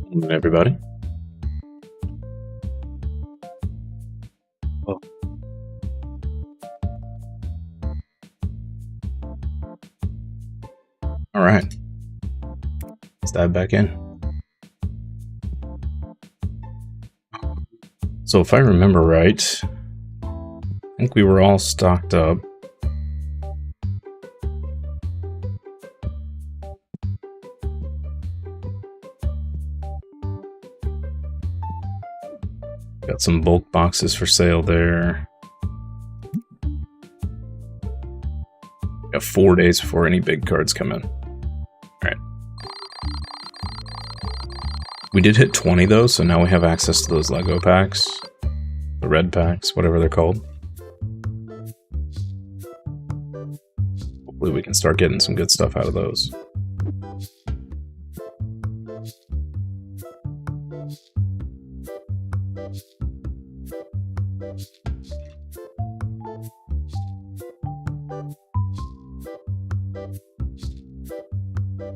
Welcome, everybody. Oh. All right. Let's dive back in. So if I remember right, I think we were all stocked up. Got some bulk boxes for sale there. Got 4 days before any big cards come in. Alright. We did hit 20 though, so now we have access to those Lego packs. The red packs, whatever they're called. Hopefully we can start getting some good stuff out of those.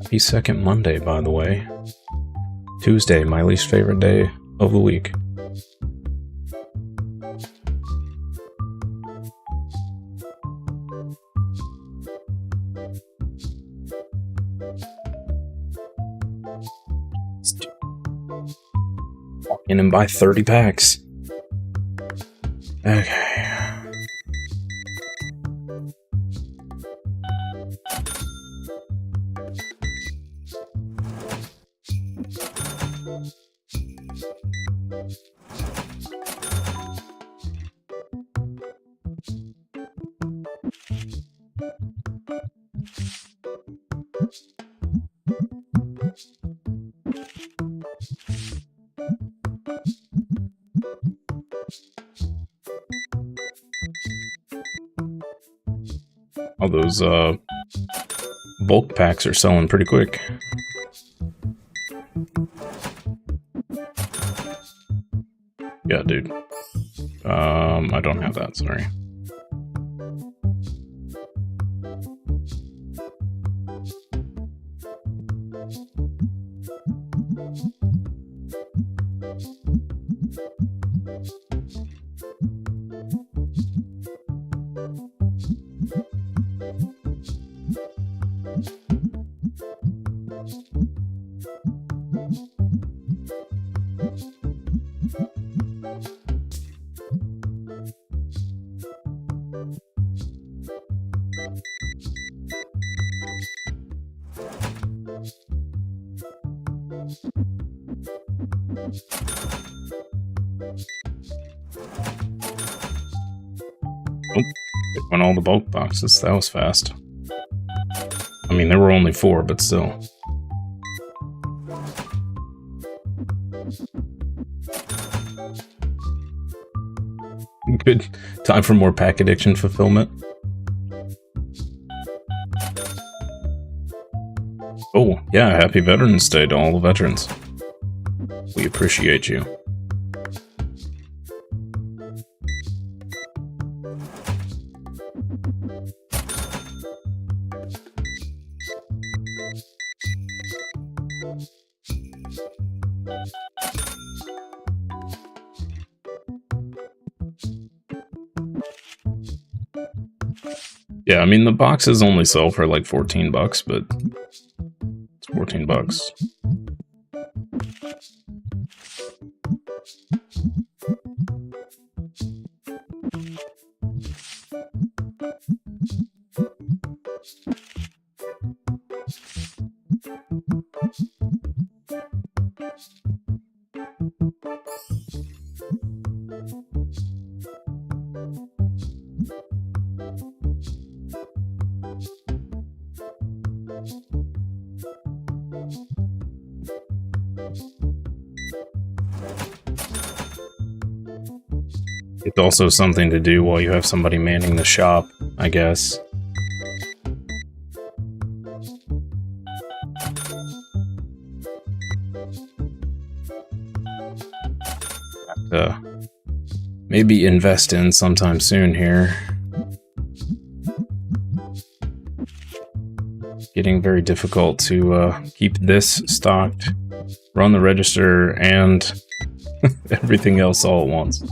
Happy second Monday, by the way. Tuesday, my least favorite day of the week. Walk in and buy 30 packs. Okay. All those bulk packs are selling pretty quick. Yeah, dude. I don't have that, sorry. Oh, it went all the bulk boxes. That was fast. I mean, there were only 4, but still. Good. Time for more pack addiction fulfillment. Oh, yeah, happy Veterans Day to all the veterans. We appreciate you. Yeah, I mean, the boxes only sell for like 14 bucks, but it's 14 bucks. It's also something to do while you have somebody manning the shop, I guess. Have to maybe invest in sometime soon here. getting very difficult to keep this stocked, run the register, and everything else all at once.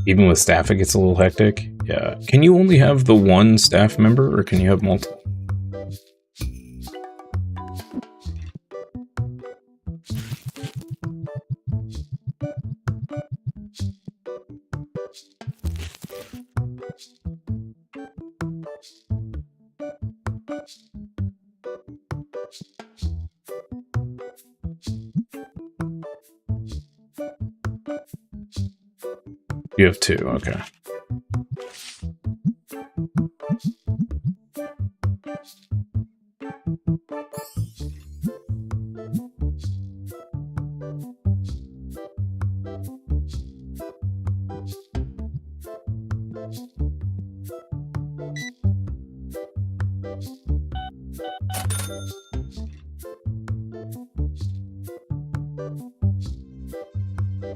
Even with staff, it gets a little hectic. Yeah. Can you only have the one staff member, or can you have multiple? You have two, okay.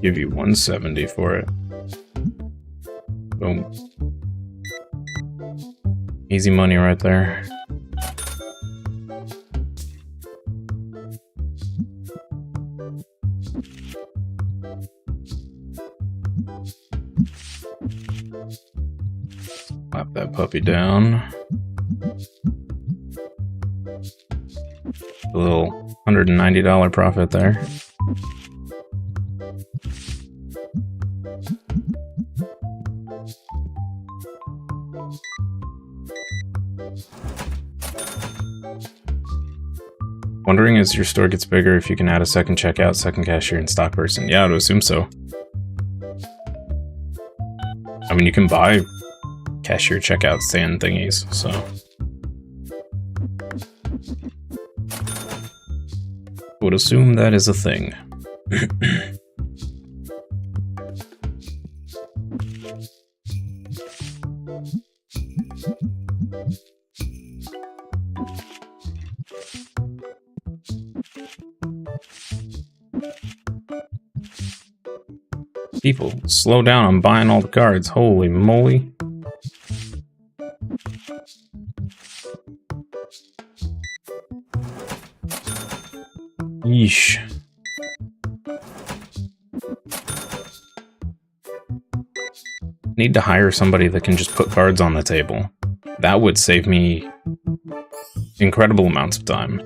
Give you 170 for it. Boom. Easy money right there. Slap that puppy down. A little $190 profit there. Wondering as your store gets bigger if you can add a second checkout, second cashier, and stock person. Yeah, I would assume so. I mean, you can buy cashier checkout stand thingies, so. Would assume that is a thing. People, slow down, I'm buying all the cards. Holy moly. Yeesh. Need to hire somebody that can just put cards on the table. That would save me incredible amounts of time.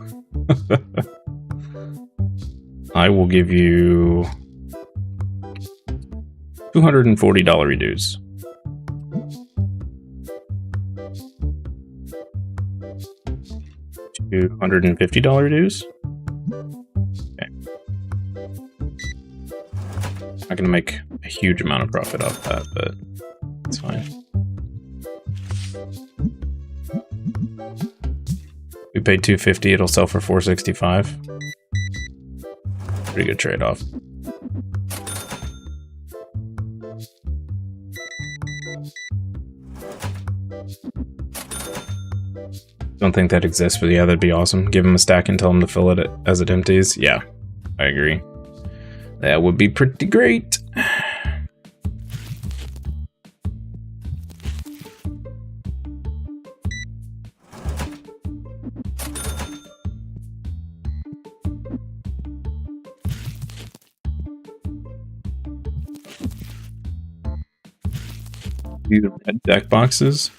I will give you $240 reduce. $250 reduce? Okay. Not gonna make a huge amount of profit off that, but it's fine. We paid $250, it'll sell for $465. Pretty good trade-off. Don't think that exists, but yeah, that'd be awesome. Give him a stack and tell him to fill it as it empties. Yeah, I agree. That would be pretty great. These red deck boxes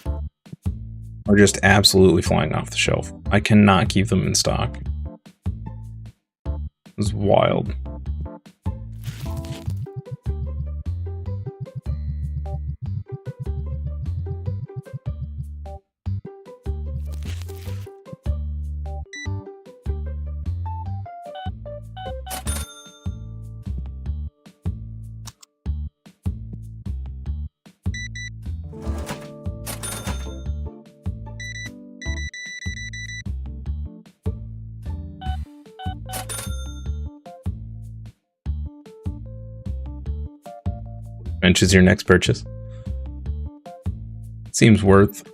are just absolutely flying off the shelf. I cannot keep them in stock. It's wild. Bench is your next purchase. Seems worth.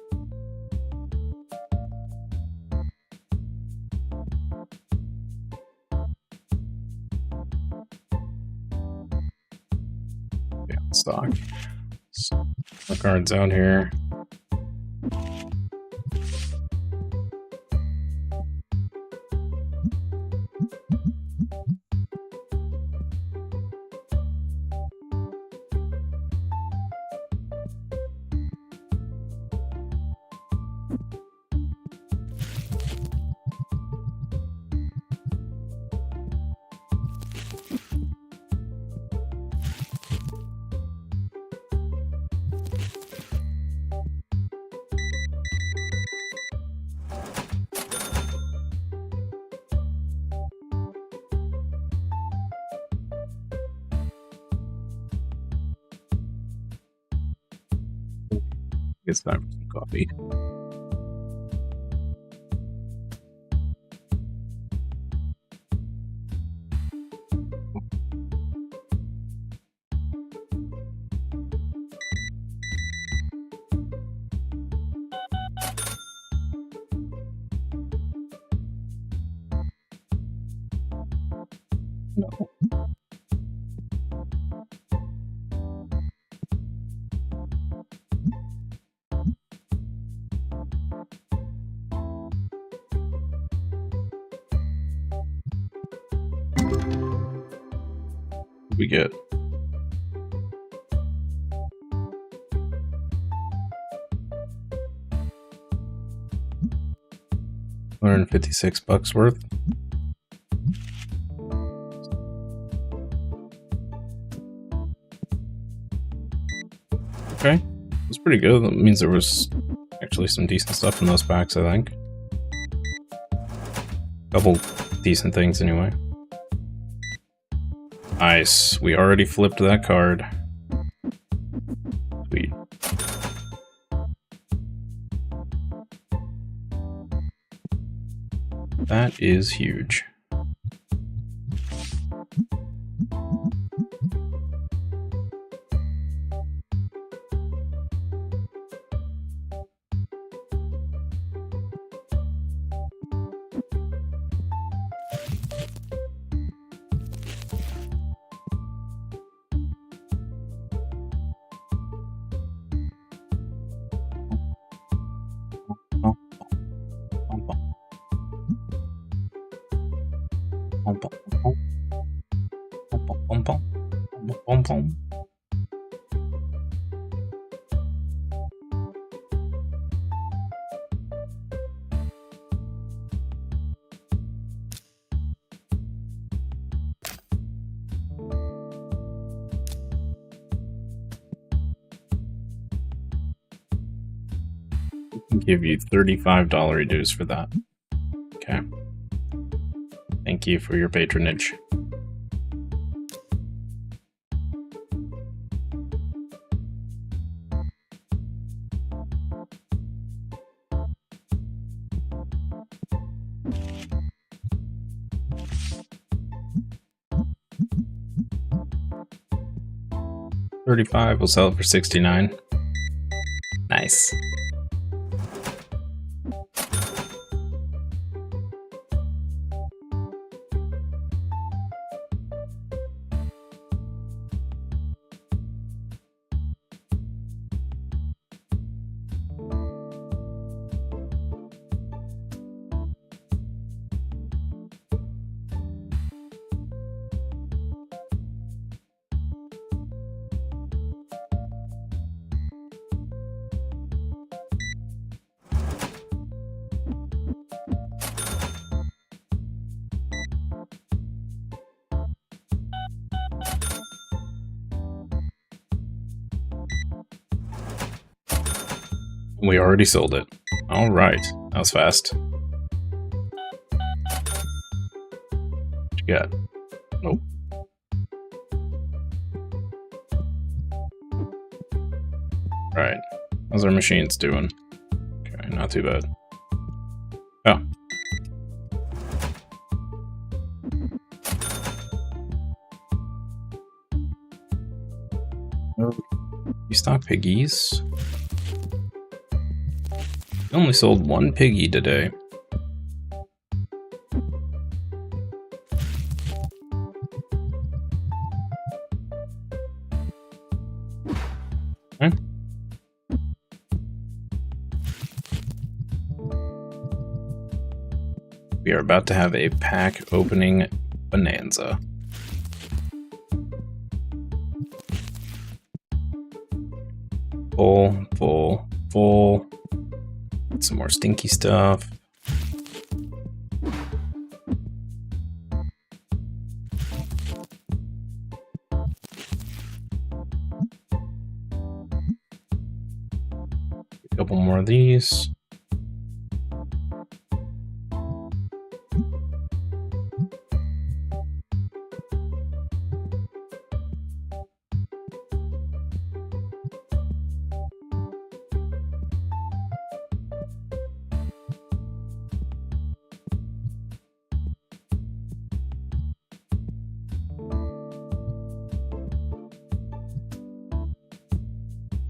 Yeah, stock. The cards out here. It's time for some coffee. No. We get $156 worth. Okay, that's pretty good. That means there was actually some decent stuff in those packs, I think. Couple decent things anyway. Nice. We already flipped that card. Sweet. That is huge. Give you $35 dues for that. Okay. Thank you for your patronage. $35, we'll sell it for $69. Nice. We already sold it. All right, that was fast. What you got? Nope. Right, how's our machines doing? Okay, not too bad. Oh. Restock piggies. I only sold one piggy today. Okay. We are about to have a pack opening bonanza. Full, full, full. Some more stinky stuff. A couple more of these.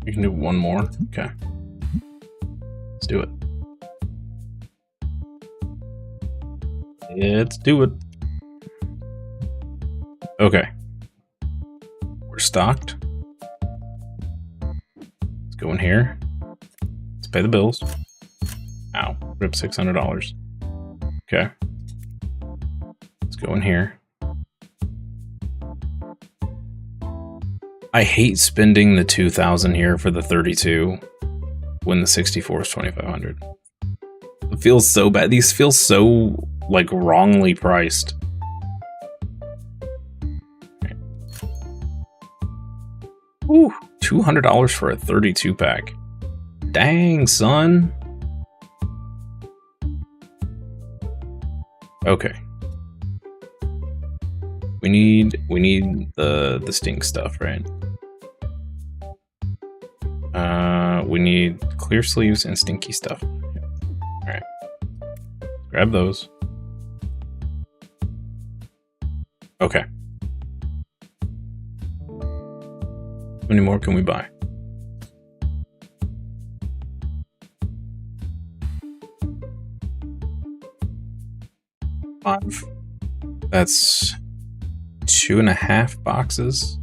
You can do one more? Okay. Let's do it. Let's do it. Okay. We're stocked. Let's go in here. Let's pay the bills. Ow. Rip $600. Okay. Let's go in here. I hate spending the 2,000 here for the 32 when the 64 is 2,500. It feels so bad. These feel so like wrongly priced. Okay. Ooh, $200 for a 32 pack. Dang, son. Okay. We need the stink stuff, right? We need clear sleeves and stinky stuff. All right, grab those. Okay. How many more can we buy? 5. That's 2.5 boxes.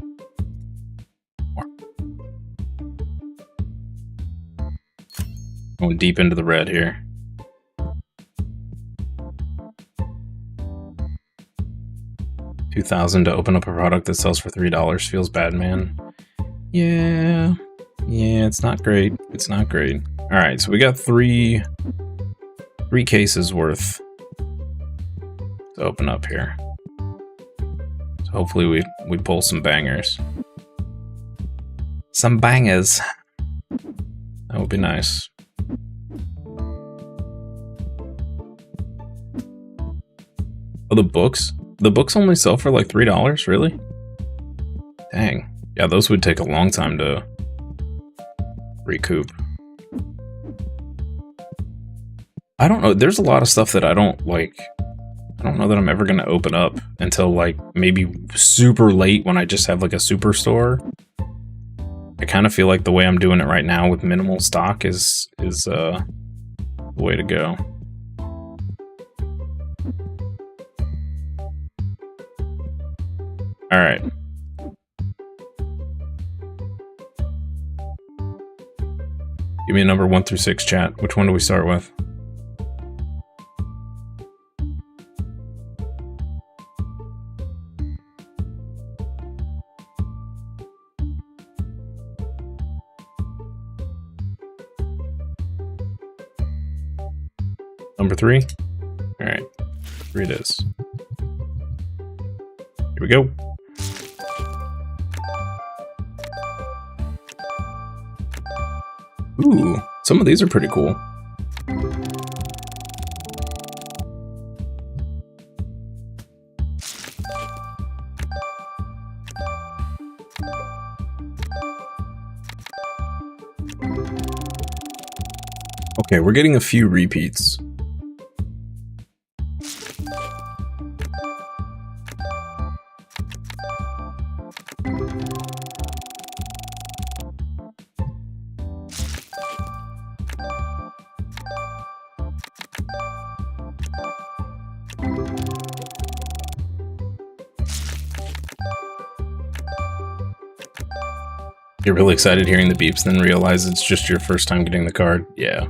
Going deep into the red here. $2,000 to open up a product that sells for $3 feels bad, man. Yeah, it's not great. It's not great. All right, so we got three cases worth to open up here. So hopefully we pull some bangers. Some bangers. That would be nice. Oh, the books? The books only sell for like $3, really? Dang. Yeah, those would take a long time to recoup. I don't know. There's a lot of stuff that I don't like. I don't know that I'm ever going to open up until like maybe super late when I just have like a superstore. I kind of feel like the way I'm doing it right now with minimal stock is the way to go. All right. Give me a number 1 through 6, chat. Which one do we start with? Number 3? All right. 3 it is. Here we go. Ooh, some of these are pretty cool. Okay, we're getting a few repeats. You're really excited hearing the beeps, then realize it's just your first time getting the card. Yeah.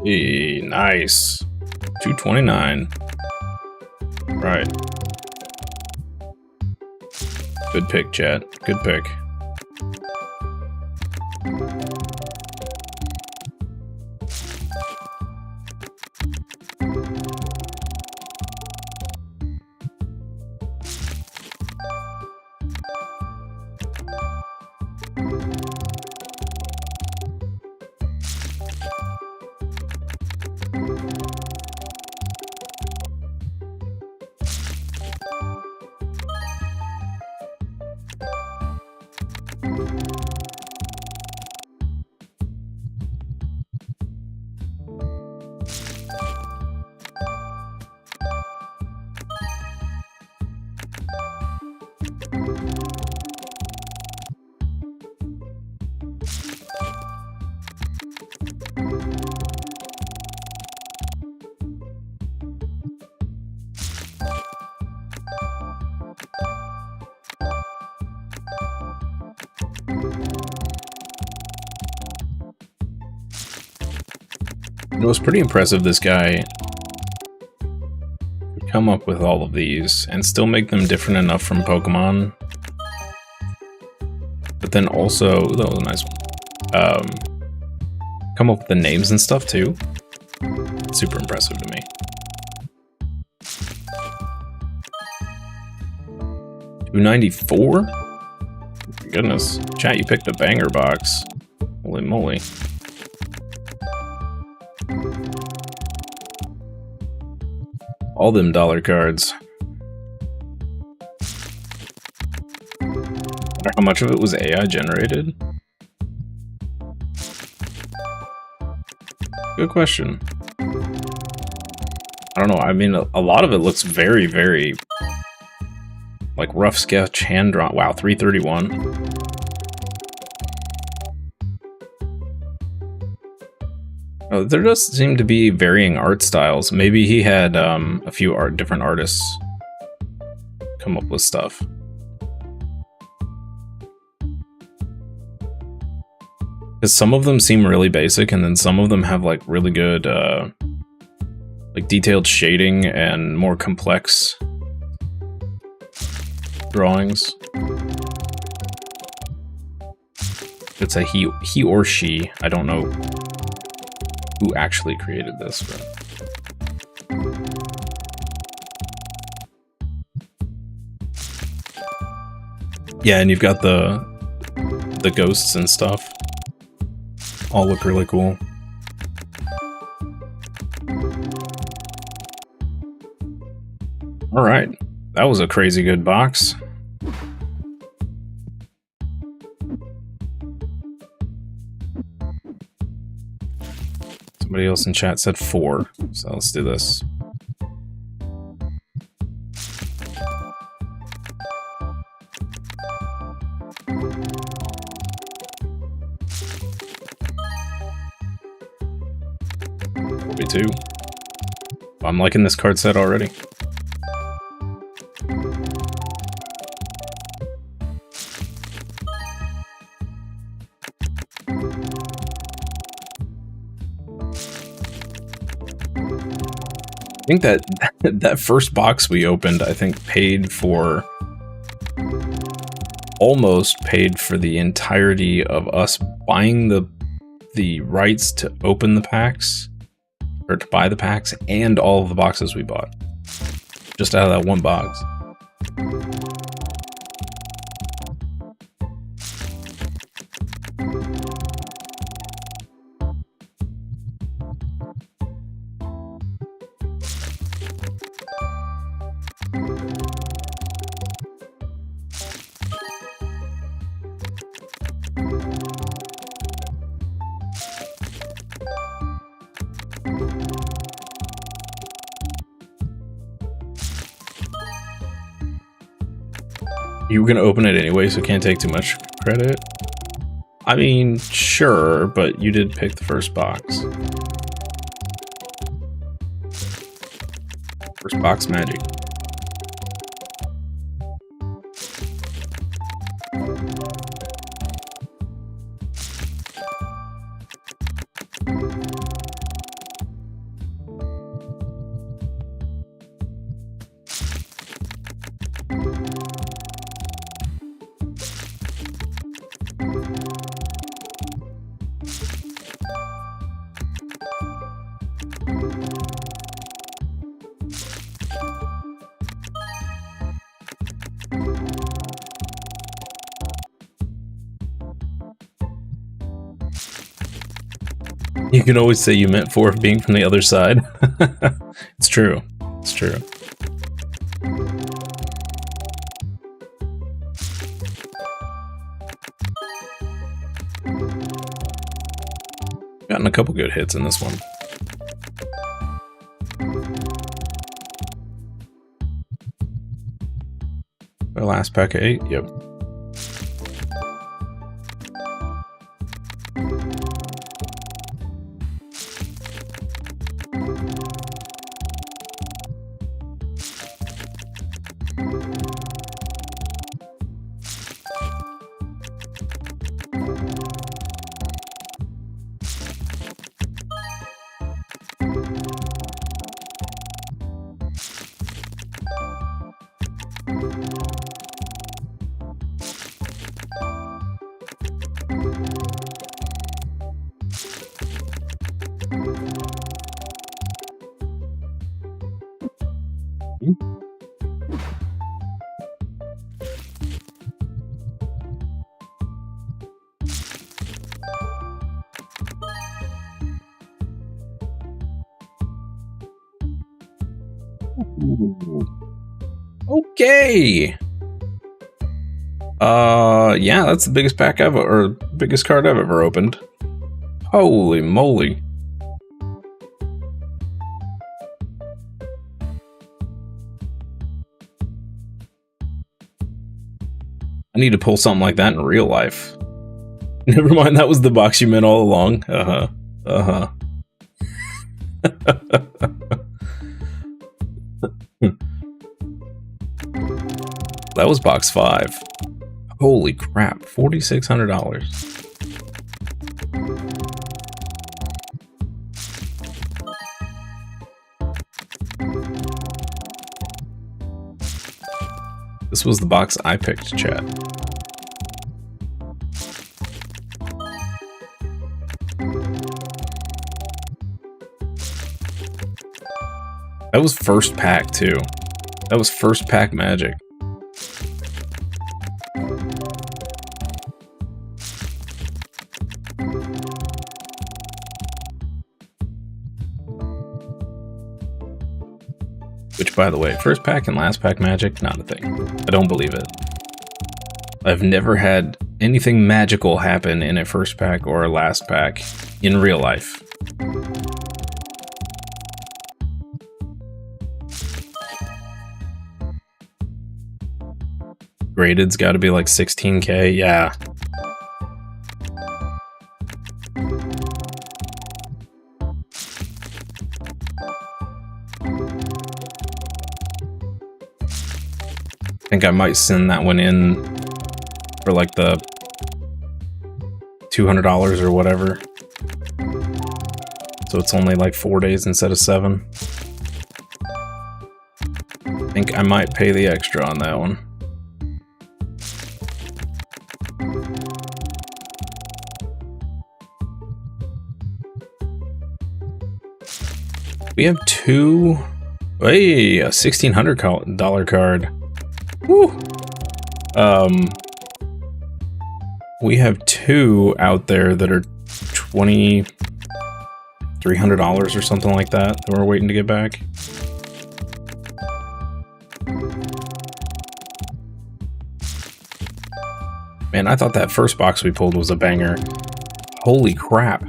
Hey, nice. 229. Right. Good pick, chat. Good pick. It was pretty impressive this guy could come up with all of these and still make them different enough from Pokemon. But then also, that was a nice one. Come up with the names and stuff too. Super impressive to me. $294? Goodness. Chat, you picked a banger box. Holy moly. All them dollar cards. Wonder how much of it was AI generated? Good question. I don't know, I mean, a lot of it looks very, very, like, rough sketch, hand-drawn. Wow, 331. Oh, there does seem to be varying art styles. Maybe he had a few different artists come up with stuff. Because some of them seem really basic, and then some of them have like really good, like detailed shading and more complex drawings. It's a he or she. I don't know who actually created this, but yeah, and you've got the ghosts and stuff. All look really cool. All right, that was a crazy good box. Somebody else in chat said 4, so let's do this. Me too. I'm liking this card set already. I think that first box we opened, I think, almost paid for the entirety of us buying the rights to open the packs, or to buy the packs, and all of the boxes we bought. Just out of that one box. You were gonna open it anyway, so can't take too much credit. I mean, sure, but you did pick the first box. First box magic. You can always say you meant for being from the other side. It's true. It's true. Gotten a couple good hits in this one. Our last pack of 8, yep. Okay. Yeah, that's the biggest pack I've or biggest card I've ever opened. Holy moly. I need to pull something like that in real life. Never mind, that was the box you meant all along. Uh-huh. Uh-huh. That was box 5. Holy crap, $4,600. This was the box I picked, chat. That was first pack, too. That was first pack magic. Which, by the way, first pack and last pack magic, not a thing. I don't believe it. I've never had anything magical happen in a first pack or a last pack in real life. Graded's got to be like 16K, yeah. I think I might send that one in for like the $200 or whatever. So it's only like 4 days instead of 7. I think I might pay the extra on that one. We have two. Hey, a $1,600 card. Woo! We have 2 out there that are $2,300 or something like that we're waiting to get back. Man, I thought that first box we pulled was a banger. Holy crap.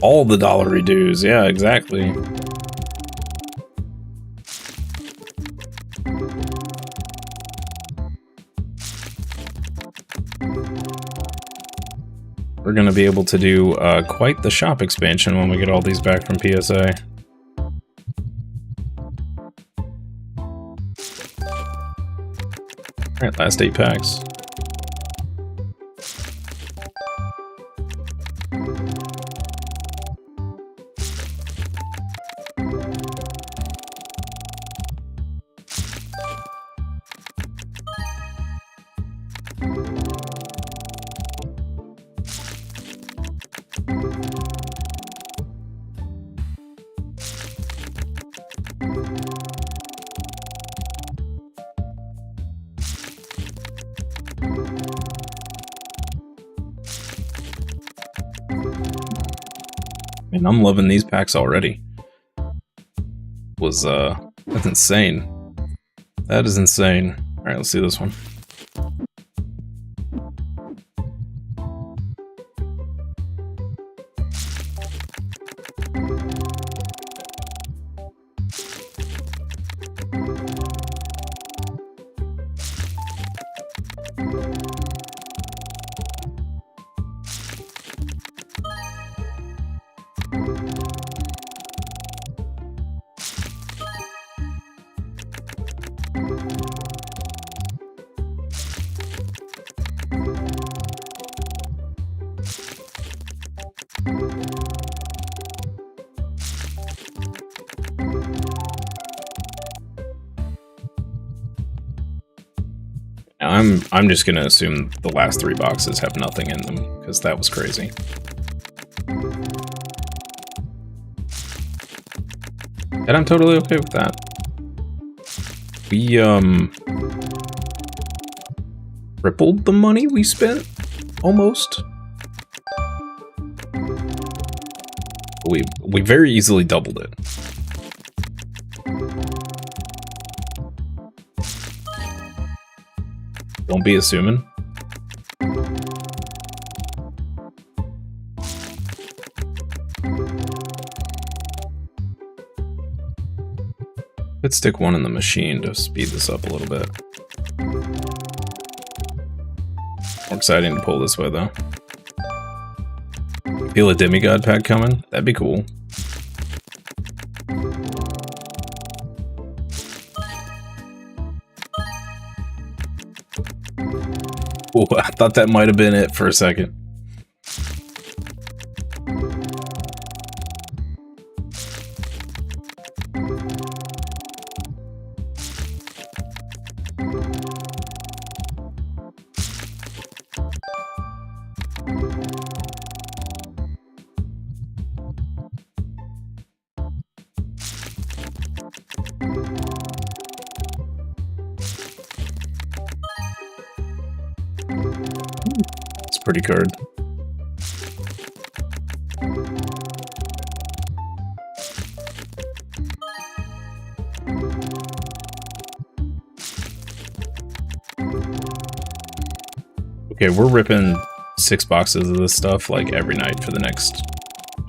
All the dollar redos, yeah, exactly. we're going to be able to do quite the shop expansion when we get all these back from PSA. Alright, last 8 packs. Man, I'm loving these packs already. That's insane. That is insane. Alright, let's see this one. I'm just gonna assume the last 3 boxes have nothing in them, because that was crazy. And I'm totally okay with that. We, tripled the money we spent? Almost. We very easily doubled it. Don't be assuming. Let's stick one in the machine to speed this up a little bit. More exciting to pull this way, though. Feel a demigod pack coming? That'd be cool. Ooh, I thought that might have been it for a second. Pretty card. Okay, we're ripping 6 boxes of this stuff like every night for the next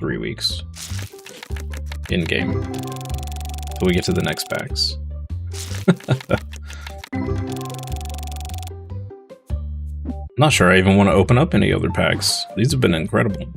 3 weeks. In game. Till we get to the next packs. Not sure I even want to open up any other packs. These have been incredible.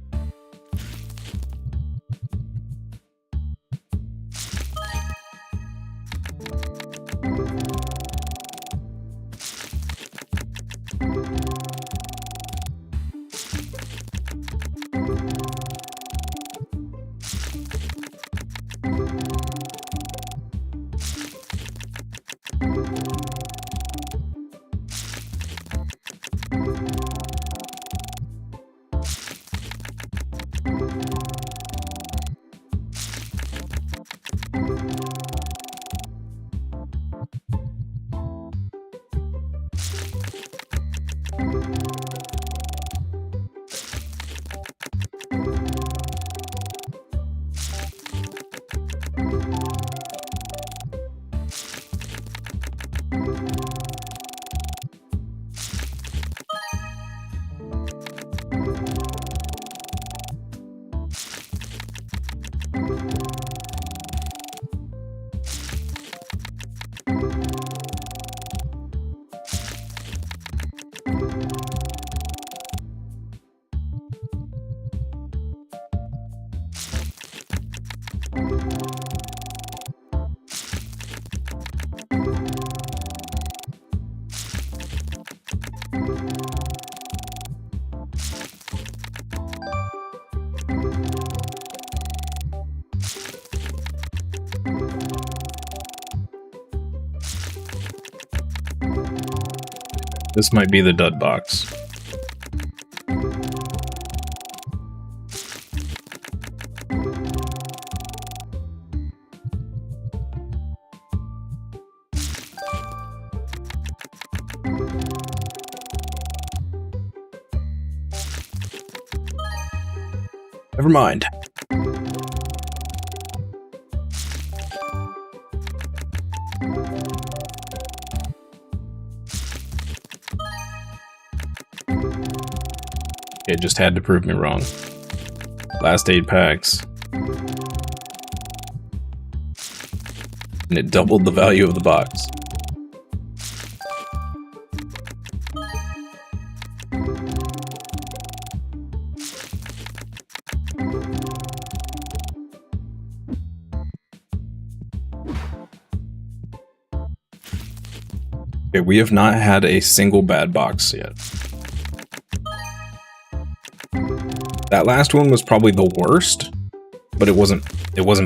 This might be the dud box. Never mind. It just had to prove me wrong. Last 8 packs. And it doubled the value of the box. Okay, we have not had a single bad box yet. That last one was probably the worst, but it wasn't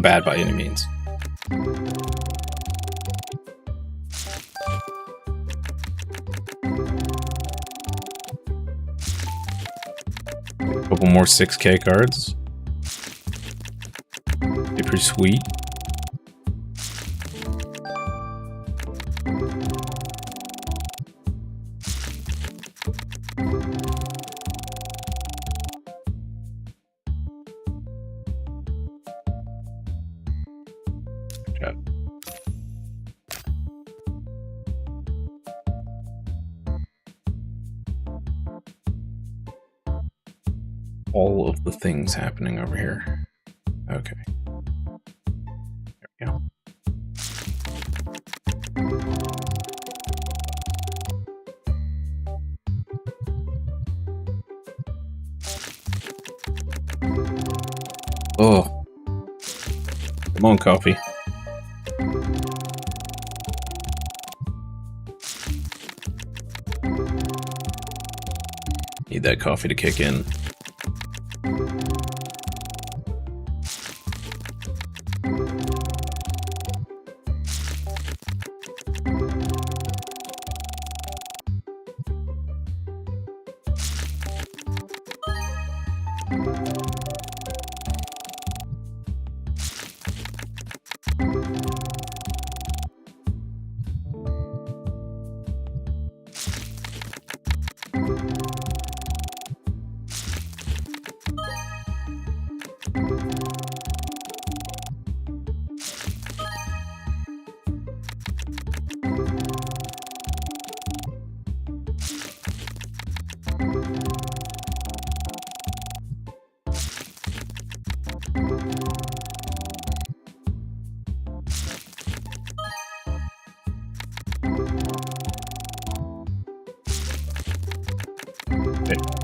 bad by any means. A couple more 6K cards. They're pretty sweet. All of the things happening over here. Okay. There we go. Oh. Come on, coffee. Need that coffee to kick in.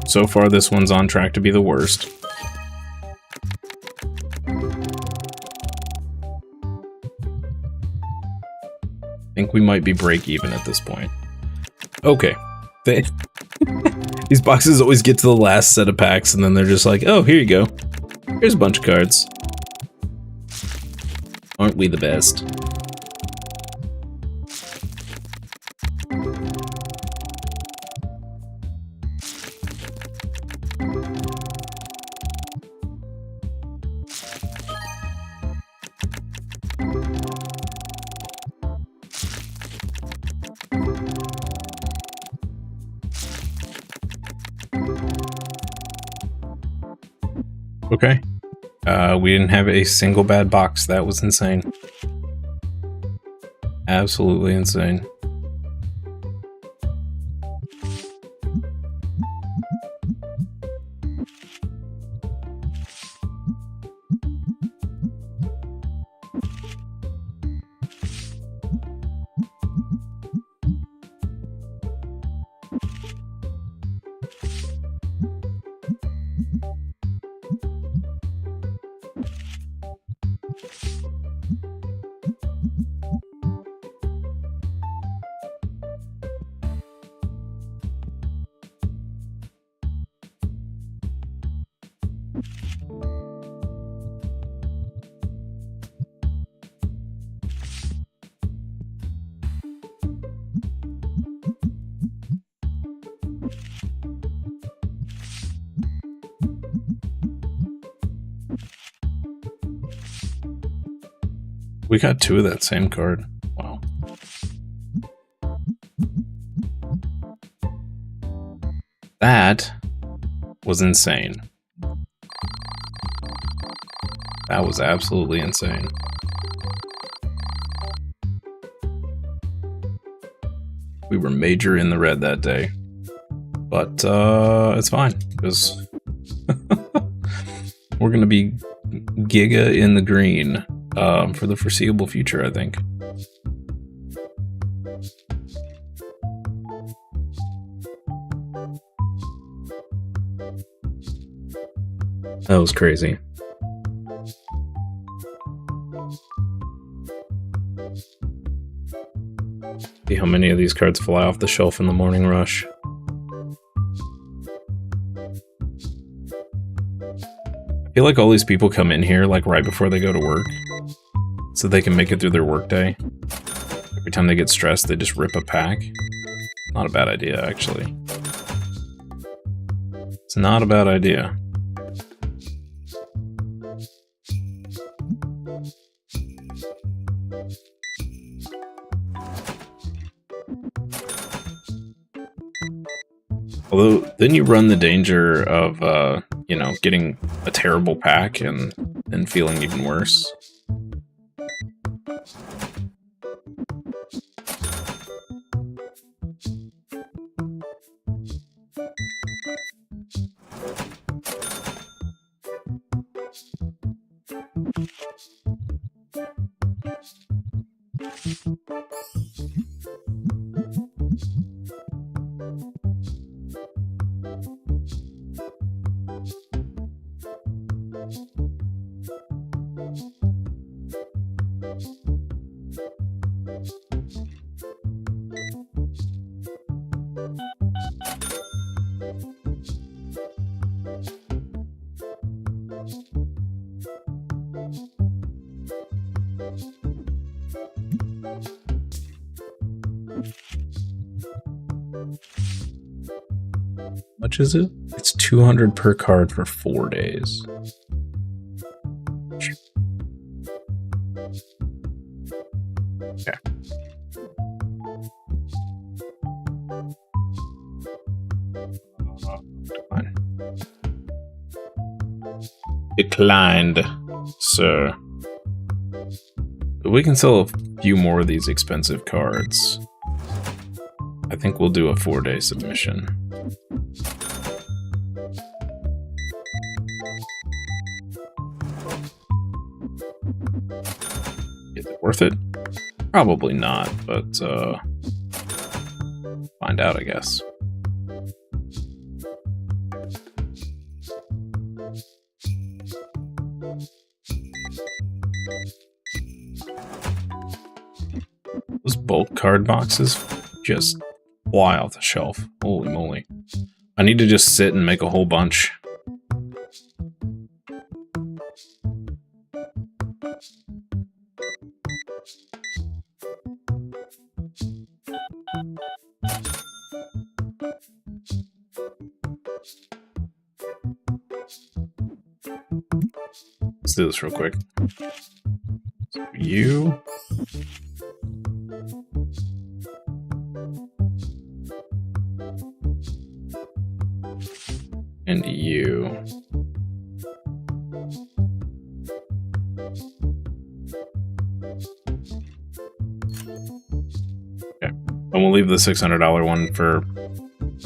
So far, this one's on track to be the worst. I think we might be break even at this point. Okay. These boxes always get to the last set of packs and then they're just like, oh, here you go. Here's a bunch of cards. Aren't we the best? Okay. We didn't have a single bad box. That was insane. Absolutely insane. We got 2 of that same card. Wow. That was insane. That was absolutely insane. We were major in the red that day. But it's fine, because we're going to be giga in the green for the foreseeable future, I think. That was crazy. See how many of these cards fly off the shelf in the morning rush. I feel like all these people come in here like right before they go to work, so they can make it through their workday. Every time they get stressed, they just rip a pack. Not a bad idea, actually. It's not a bad idea. Although, then you run the danger of, you know, getting a terrible pack and feeling even worse. Much is it? It's 200 per card for 4 days. Okay. Declined, sir. But we can sell a few more of these expensive cards. I think we'll do a 4-day submission. Is it worth it? Probably not, but find out, I guess. Those bulk card boxes just fly off the shelf. Holy moly. I need to just sit and make a whole bunch. Let's do this real quick. So you. And you. Okay. And we'll leave the $600 one for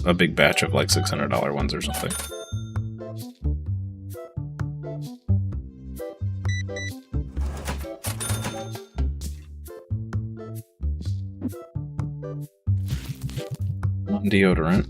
a big batch of like $600 ones or something. Deodorant.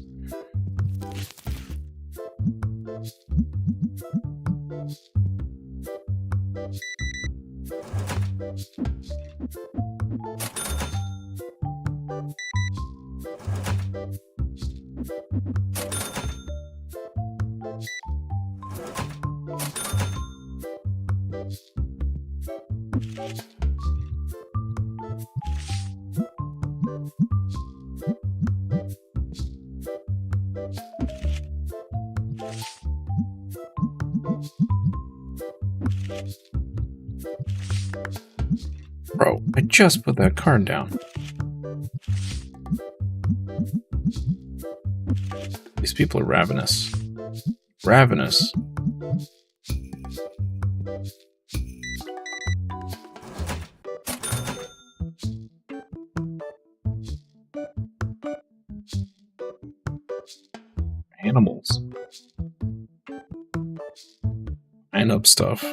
Bro, I just put that card down. These people are ravenous. Ravenous. Animals. Line up stuff.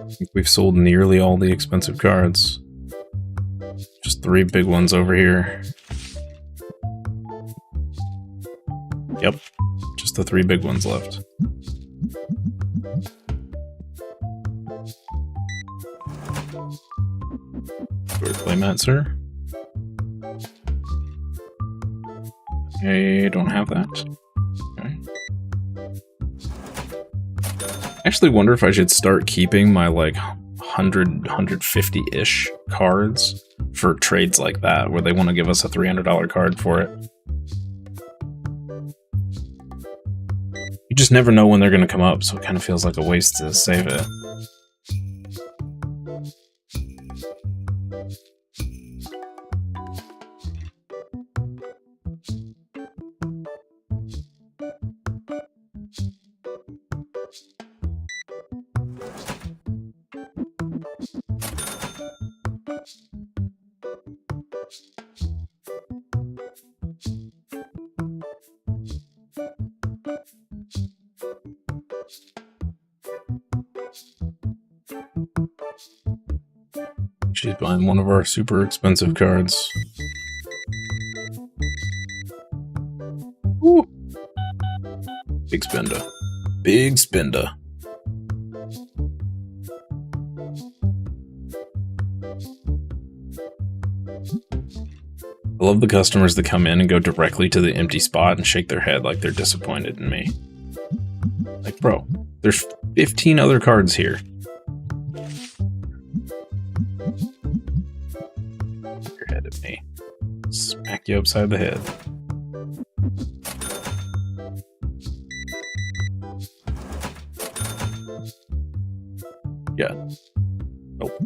I think we've sold nearly all the expensive cards. Just 3 big ones over here. Yep, just the 3 big ones left. Playmat, sir? I don't have that. Okay. I actually wonder if I should start keeping my like 100, 150-ish cards for trades like that, where they want to give us a $300 card for it. You just never know when they're going to come up, so it kind of feels like a waste to save it. She's buying one of our super expensive cards. Woo. Big spender. Big spender. I love the customers that come in and go directly to the empty spot and shake their head like they're disappointed in me. Like, bro, there's 15 other cards here. Your head at me. Smack you upside the head. Yeah. Nope.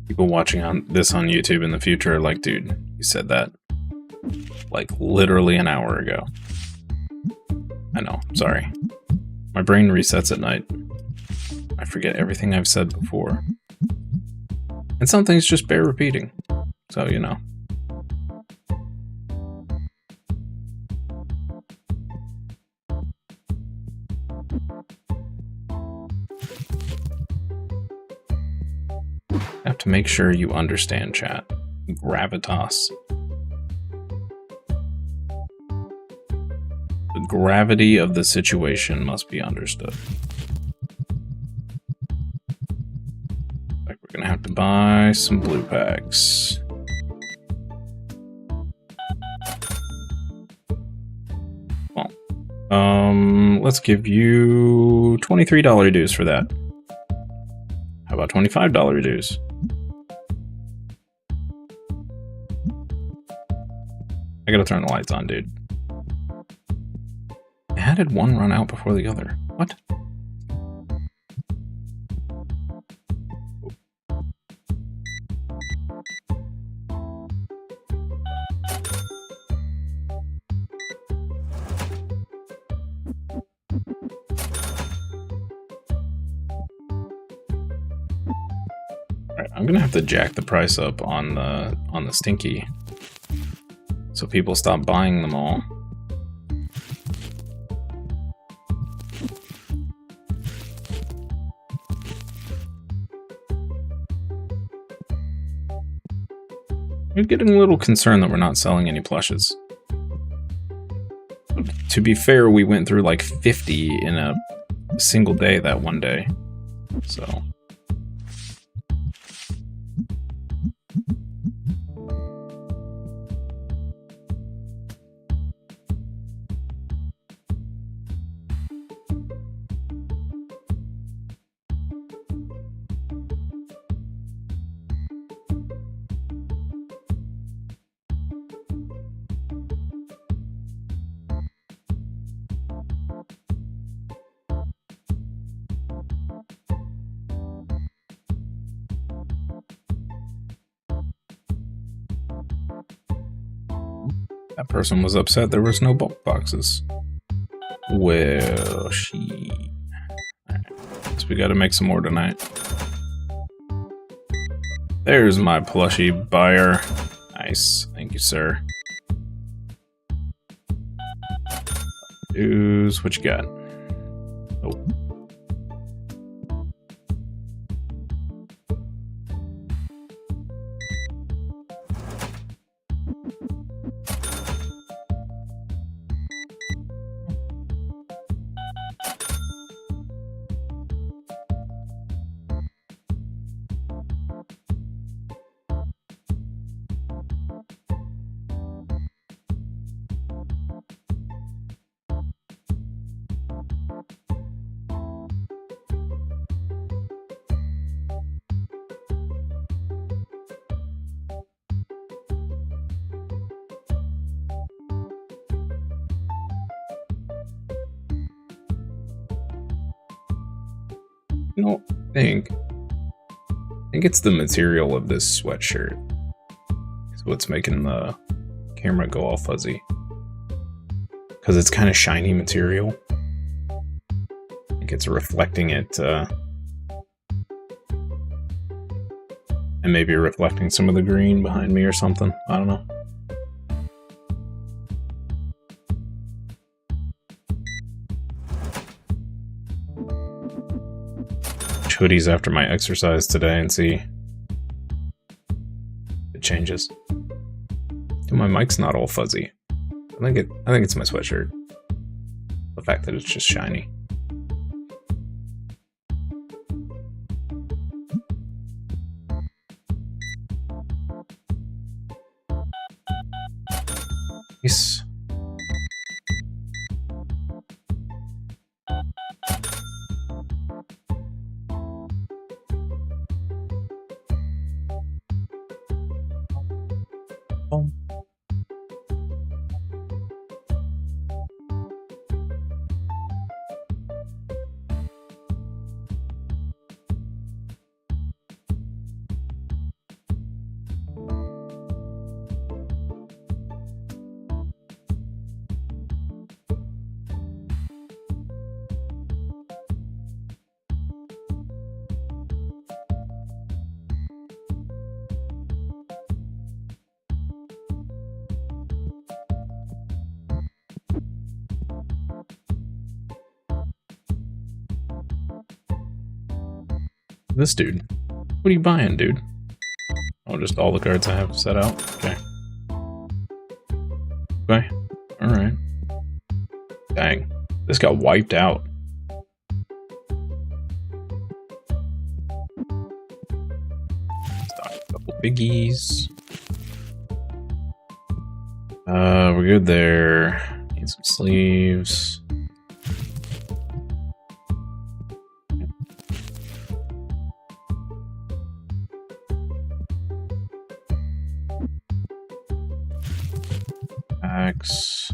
People watching this on YouTube in the future are like, dude, you said that like literally an hour ago. I know, sorry. My brain resets at night. I forget everything I've said before. And some things just bear repeating. So, you know. Have to make sure you understand, chat. Gravitas. The gravity of the situation must be understood. Like, we're gonna have to buy some blue packs. Well, let's give you $23 dues for that. How about $25 dues? I gotta turn the lights on, dude. How did one run out before the other? What? I'm gonna have to jack the price up on the Stinky, so people stop buying them all. I'm getting a little concerned that we're not selling any plushes. To be fair, we went through like 50 in a single day that one day, so. That person was upset there was no bulk boxes. Well, she... Alright, so we gotta make some more tonight. There's my plushie buyer. Nice, thank you, sir. Dudes, what you got? Oh. No, I think it's the material of this sweatshirt. It's what's making the camera go all fuzzy. Because it's kind of shiny material. I think it's reflecting it, and maybe reflecting some of the green behind me or something. I don't know. Hoodies after my exercise today and see if it changes. My mic's not all fuzzy. I think it's my sweatshirt. The fact that it's just shiny. Nice. This dude. What are you buying, dude? Oh, just all the cards I have set out? Okay. Okay. Alright. Dang. This got wiped out. Stock a couple biggies. We're good there. Need some sleeves. Packs.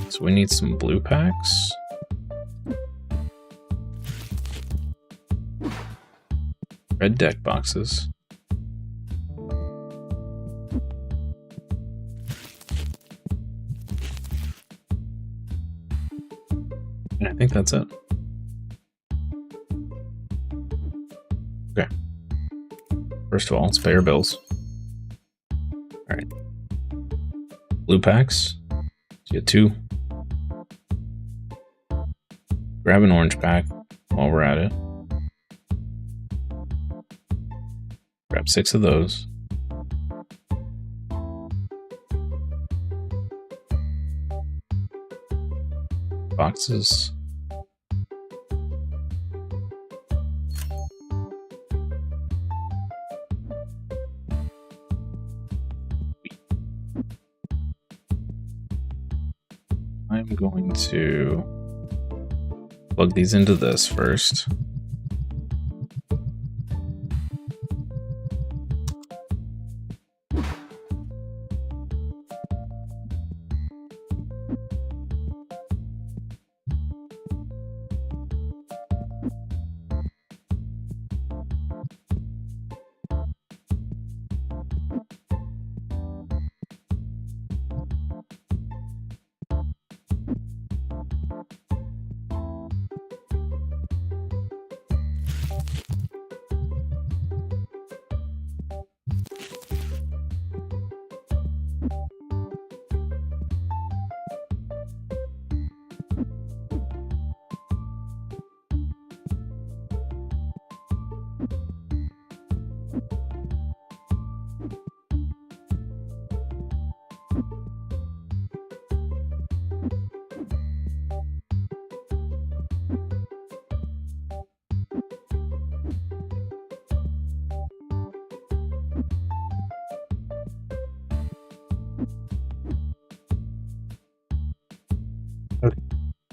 So we need some blue packs. Red deck boxes. And I think that's it. Okay. First of all, let's pay our bills. Alright. Blue packs. Let's get 2. Grab an orange pack while we're at it. Grab 6 of those. Boxes. I'm going to plug these into this first.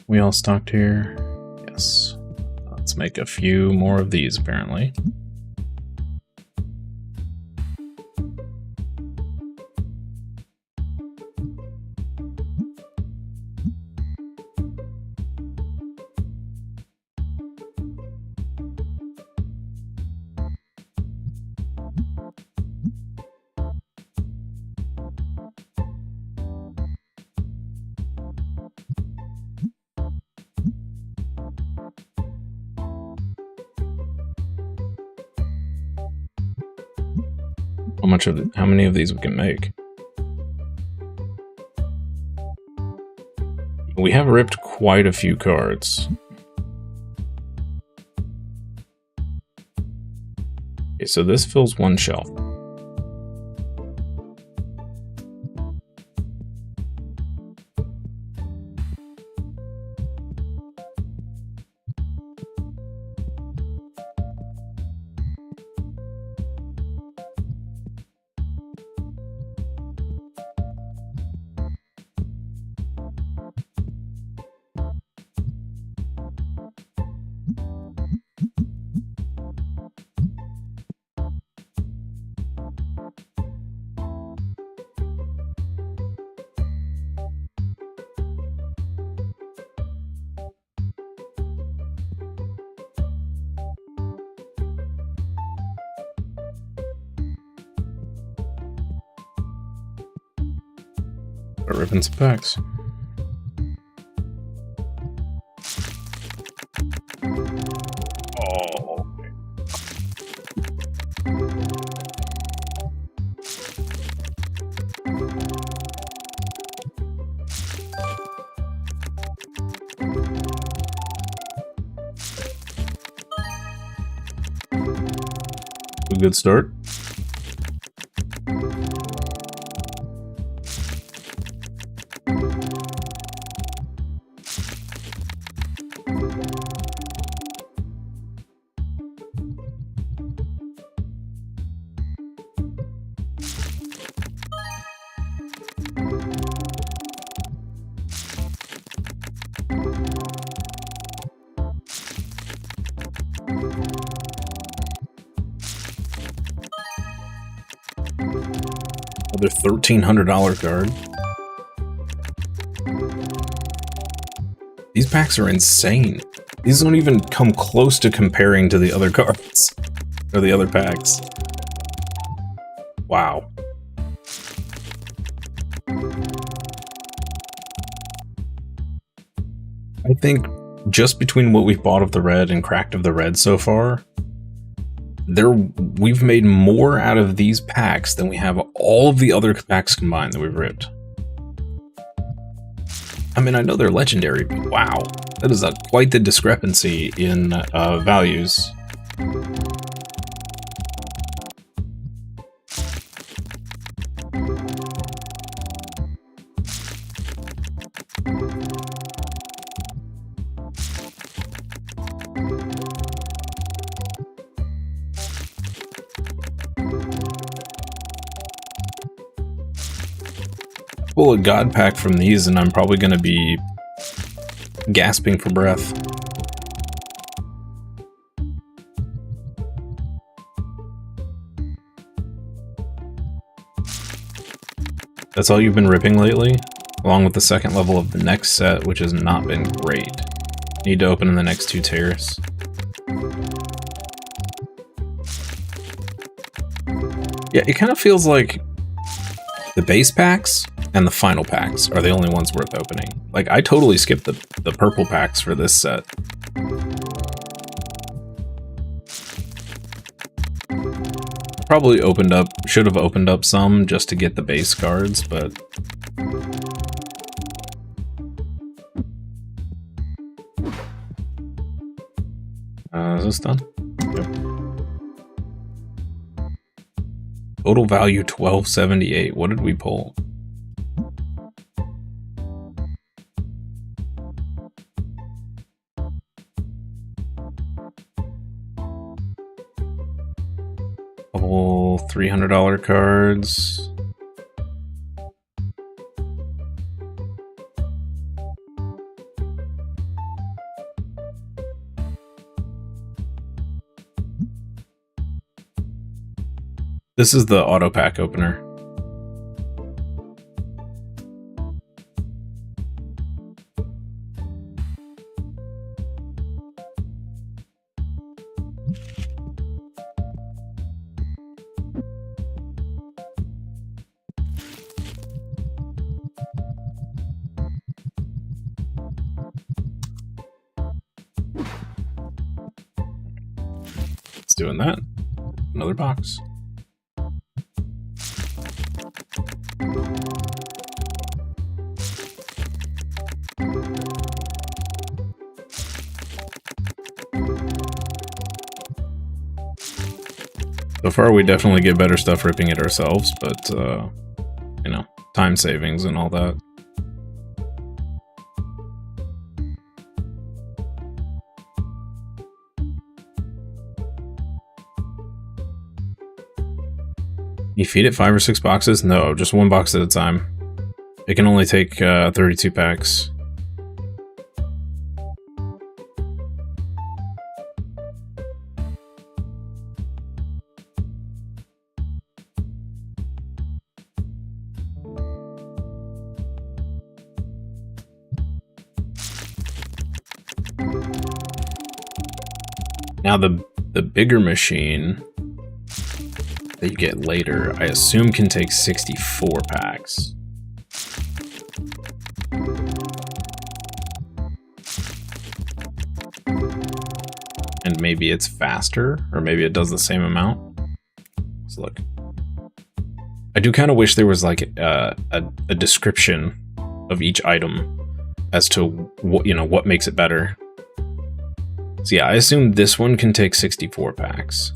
We all stocked here? Yes. Let's make a few more of these, apparently. How many of these we can make? We have ripped quite a few cards. Okay, so this fills one shelf. Ripping some packs. Oh. A good start. Another $1,300 card. These packs are insane. These don't even come close to comparing to the other cards. Or the other packs. Wow. I think just between what we've bought of the red and cracked of the red so far, we've made more out of these packs than we have all of the other packs combined that we've ripped. I mean, I know they're legendary, but wow, that is quite the discrepancy in values. Pull a god pack from these and I'm probably going to be gasping for breath. That's all you've been ripping lately? Along with the second level of the next set, which has not been great. Need to open in the next 2 tiers. Yeah, it kind of feels like the base packs and the final packs are the only ones worth opening. Like, I totally skipped the purple packs for this set. Probably should have opened up some just to get the base cards, but... is this done? Yep. Total value 1278. What did we pull? Couple $300 cards. This is the auto pack opener. It's doing that. Another box. So far, we definitely get better stuff ripping it ourselves, but, you know, time savings and all that. You feed it 5 or 6 boxes? No, just 1 box at a time. It can only take 32 packs. Now the bigger machine that you get later, I assume can take 64 packs. And maybe it's faster, or maybe it does the same amount. Let's look. I do kind of wish there was like a description of each item as to what, you know, what makes it better. So yeah, I assume this one can take 64 packs.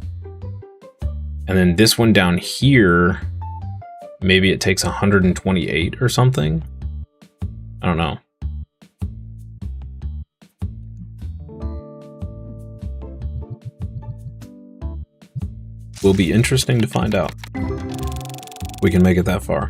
And then this one down here, maybe it takes 128 or something. I don't know. Will be interesting to find out. We can make it that far.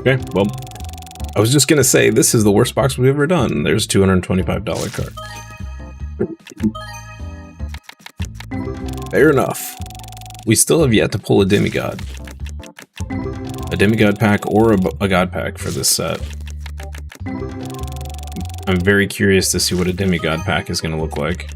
Okay, well, I was just gonna say, this is the worst box we've ever done. There's $225 card. Fair enough. We still have yet to pull a demigod. A demigod pack or a god pack for this set. I'm very curious to see what a demigod pack is gonna look like.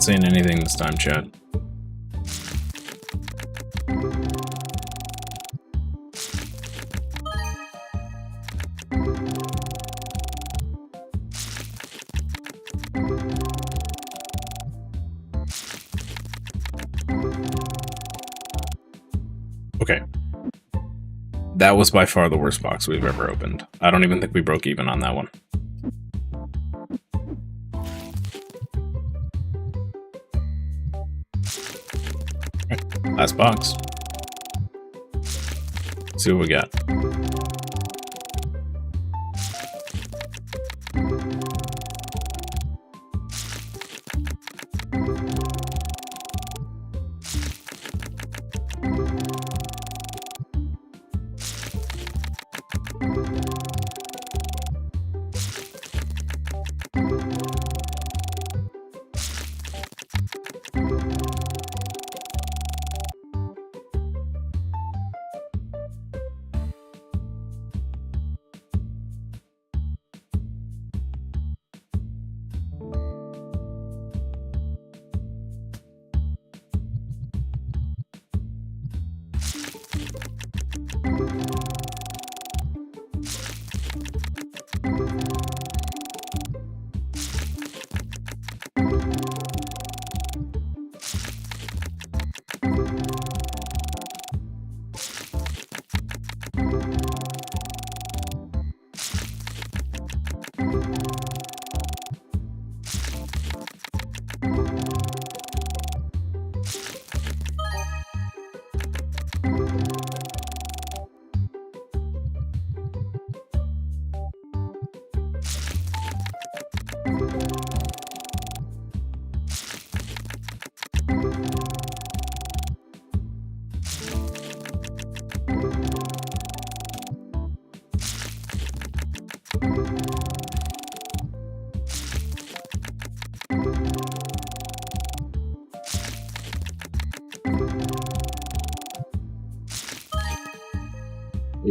Not saying anything this time, chat. Okay. That was by far the worst box we've ever opened. I don't even think we broke even on that one. Okay, last box. Let's see what we got.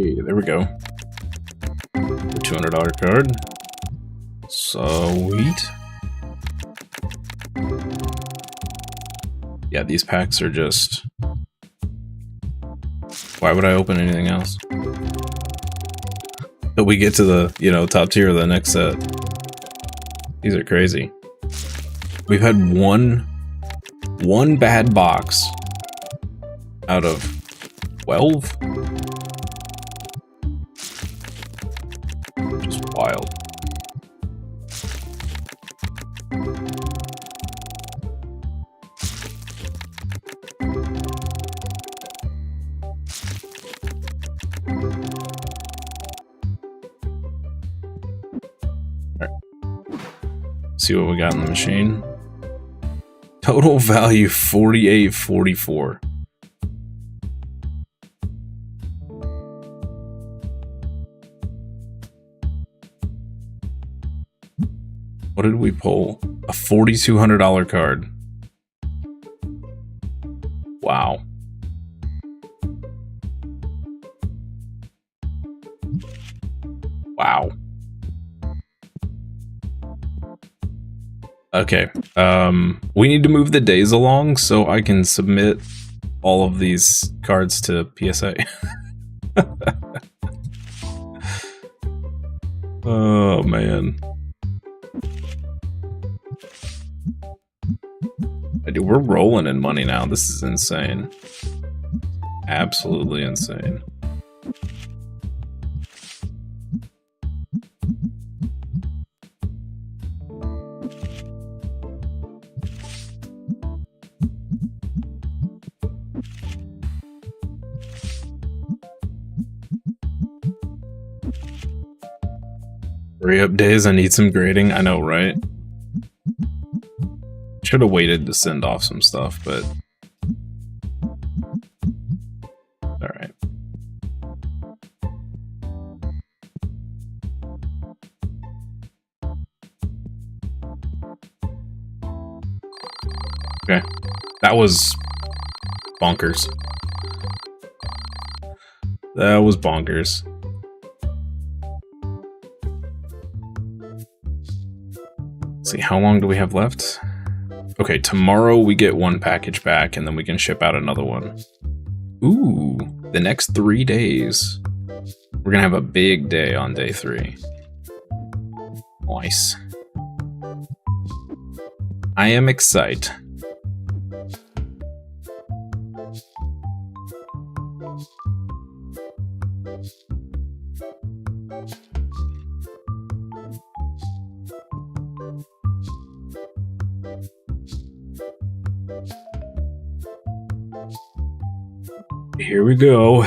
Hey, there we go. The $200 card. Sweet. Yeah, these packs are just... Why would I open anything else? But we get to the, you know, top tier of the next set. These are crazy. We've had one bad box out of 12? Just wild. See what we got in the machine. Total value 48.44. What did we pull? A $4,200 card. Wow. Wow. Okay, we need to move the days along so I can submit all of these cards to PSA. Oh, man. Dude, we're rolling in money now. This is insane. Absolutely insane. Re-up days, I need some grading. I know, right? Should have waited to send off some stuff, but... Alright. Okay. That was... bonkers. That was bonkers. Let's see, how long do we have left? Okay, tomorrow we get one package back, and then we can ship out another one. Ooh, the next 3 days. We're gonna have a big day on day 3. Nice. I am excited. Here we go.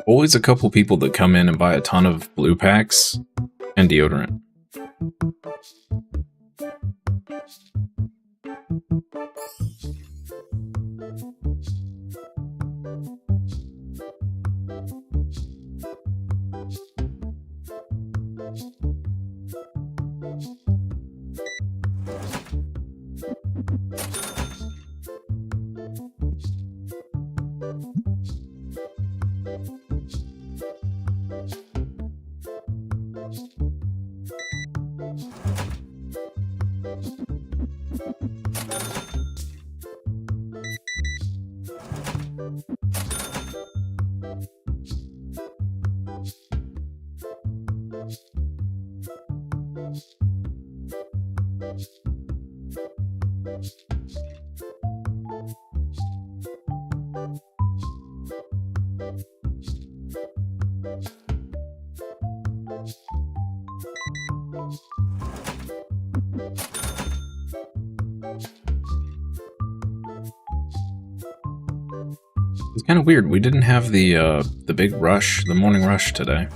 Always a couple people that come in and buy a ton of blue packs and deodorant. Kind of weird. We didn't have the big rush, the morning rush today.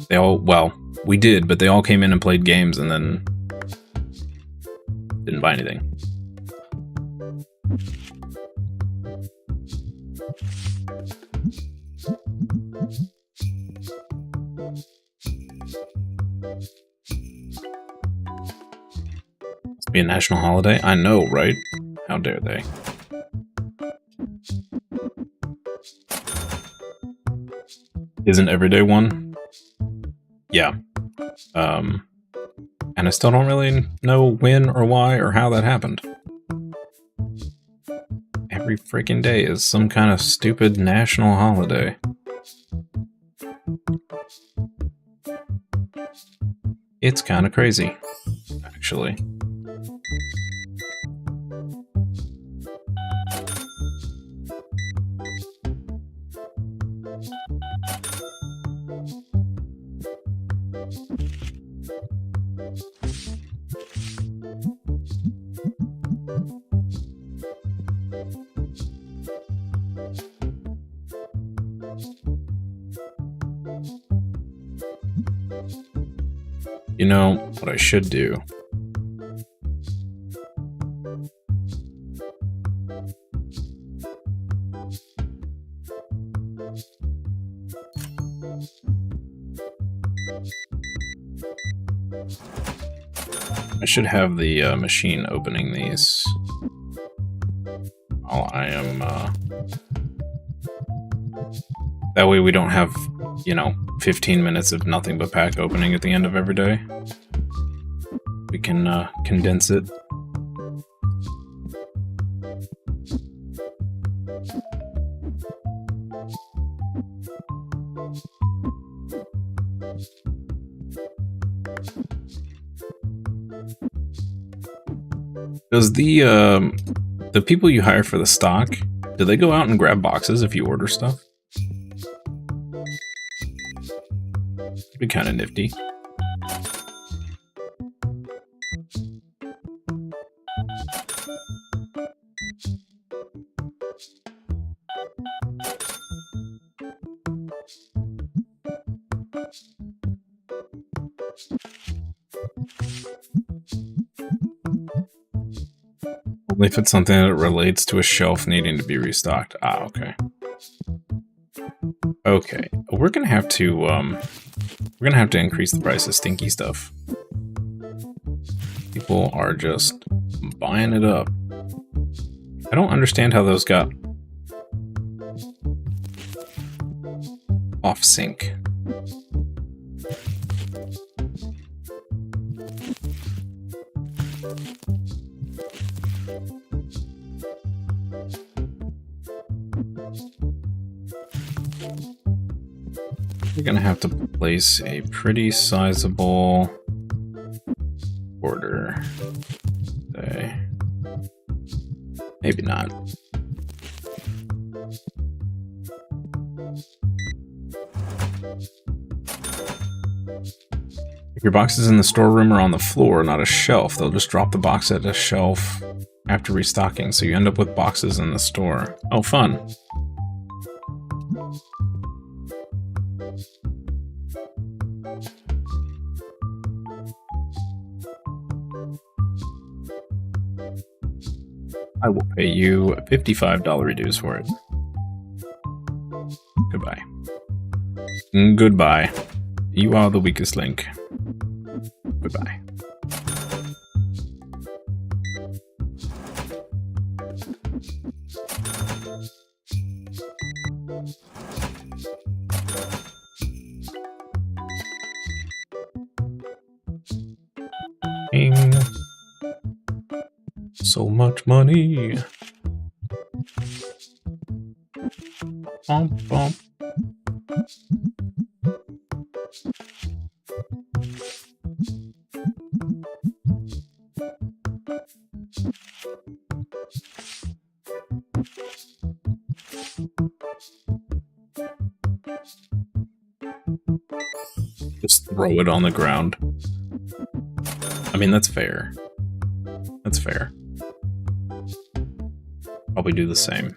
They all, well, we did, but they all came in and played games and then didn't buy anything. Must be a national holiday? I know, right? How dare they? Isn't every day one? Yeah. And I still don't really know when or why or how that happened. Every freaking day is some kind of stupid national holiday. It's kind of crazy, actually. You know, what I should do. I should have the machine opening these while I am, that way we don't have, you know, 15 minutes of nothing but pack opening at the end of every day. We can condense it. Does the people you hire for the stock, do they go out and grab boxes if you order stuff? It'd be kind of nifty. Only if it's something that relates to a shelf needing to be restocked. Ah, okay. Okay, we're gonna have to increase the price of stinky stuff. People are just buying it up. I don't understand how those got off sync. We're gonna have to place a pretty sizable order today. Maybe not. If your box is in the storeroom or on the floor, not a shelf, they'll just drop the box at a shelf after restocking, so you end up with boxes in the store. Oh, fun. I will pay you $55 dues for it. Goodbye. Goodbye. You are the weakest link. Goodbye. So much money. Bump, bump. Just throw it on the ground. I mean, that's fair. That's fair. probably do the same.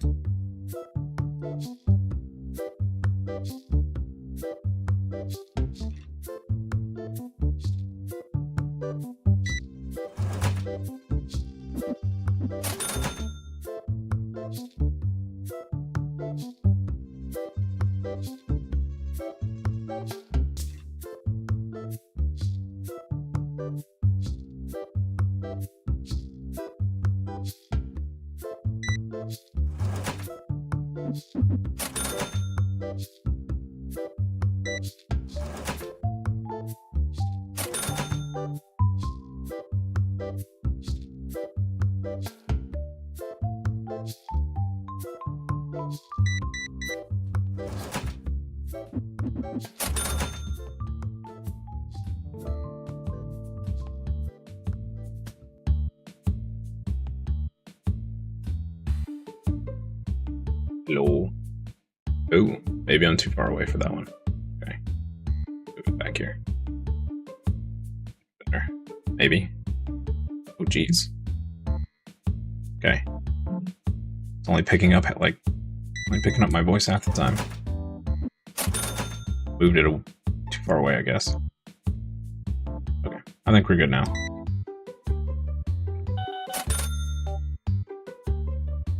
Hello. Oh, maybe I'm too far away for that one. Okay. Move it back here. Better. Maybe. Oh, geez. Okay. It's only picking up my voice half the time. Moved it too far away, I guess. Okay. I think we're good now.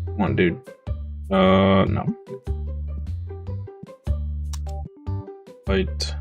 Come on, dude. No. Fight.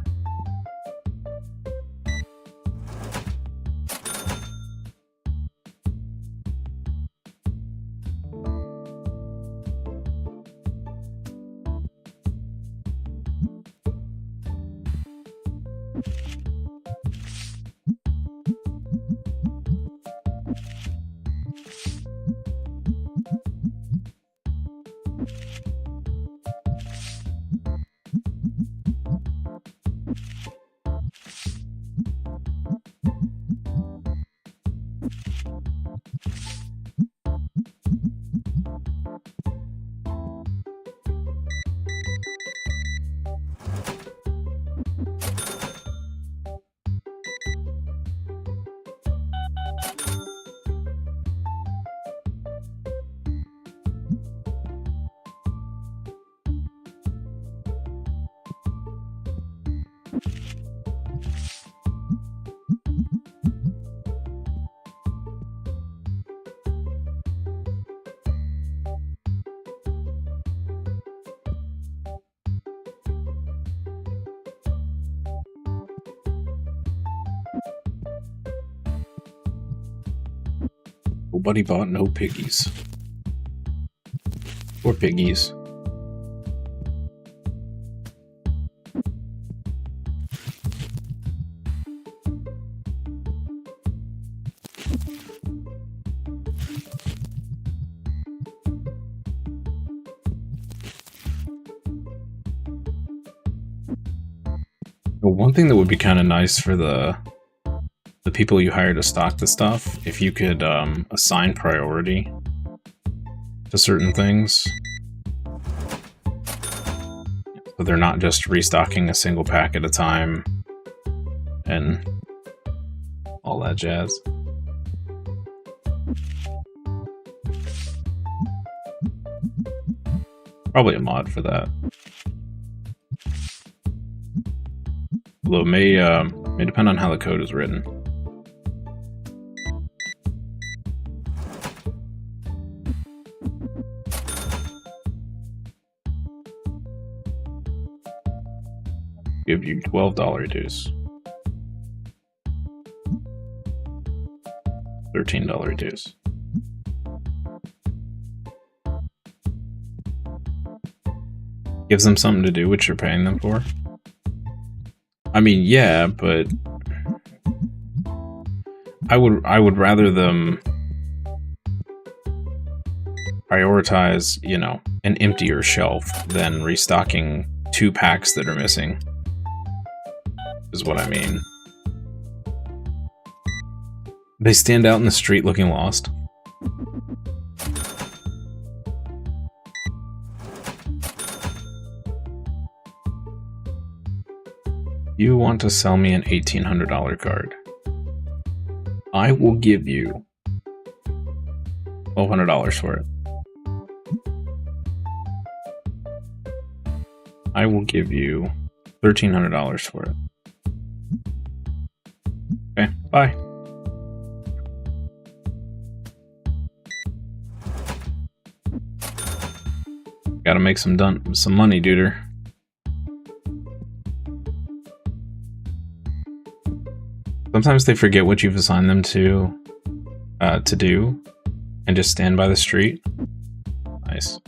Nobody bought no piggies. Or piggies. Well, one thing that would be kind of nice for the people you hire to stock the stuff, if you could assign priority to certain things, so they're not just restocking a single pack at a time and all that jazz. Probably a mod for that. Although it may depend on how the code is written. Give you $12 dues. $13 dues. Gives them something to do, which you're paying them for. I mean, yeah, but I would rather them prioritize, you know, an emptier shelf than restocking 2 packs that are missing. Is what I mean. They stand out in the street looking lost. You want to sell me an $1,800 card. I will give you $1,200 for it. I will give you $1,300 for it. Okay, bye. Gotta make some money, duder. Sometimes they forget what you've assigned them to do, and just stand by the street. Nice.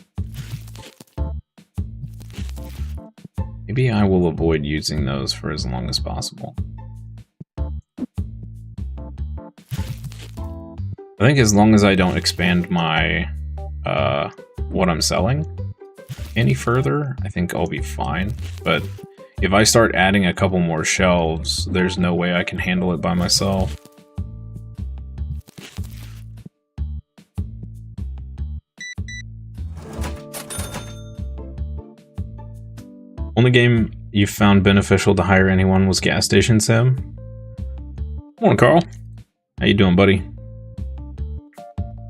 Maybe I will avoid using those for as long as possible. I think as long as I don't expand my what I'm selling any further, I think I'll be fine. But if I start adding a couple more shelves, there's no way I can handle it by myself. Only game you found beneficial to hire anyone was Gas Station Sim. Come on, Carl. How you doing, buddy?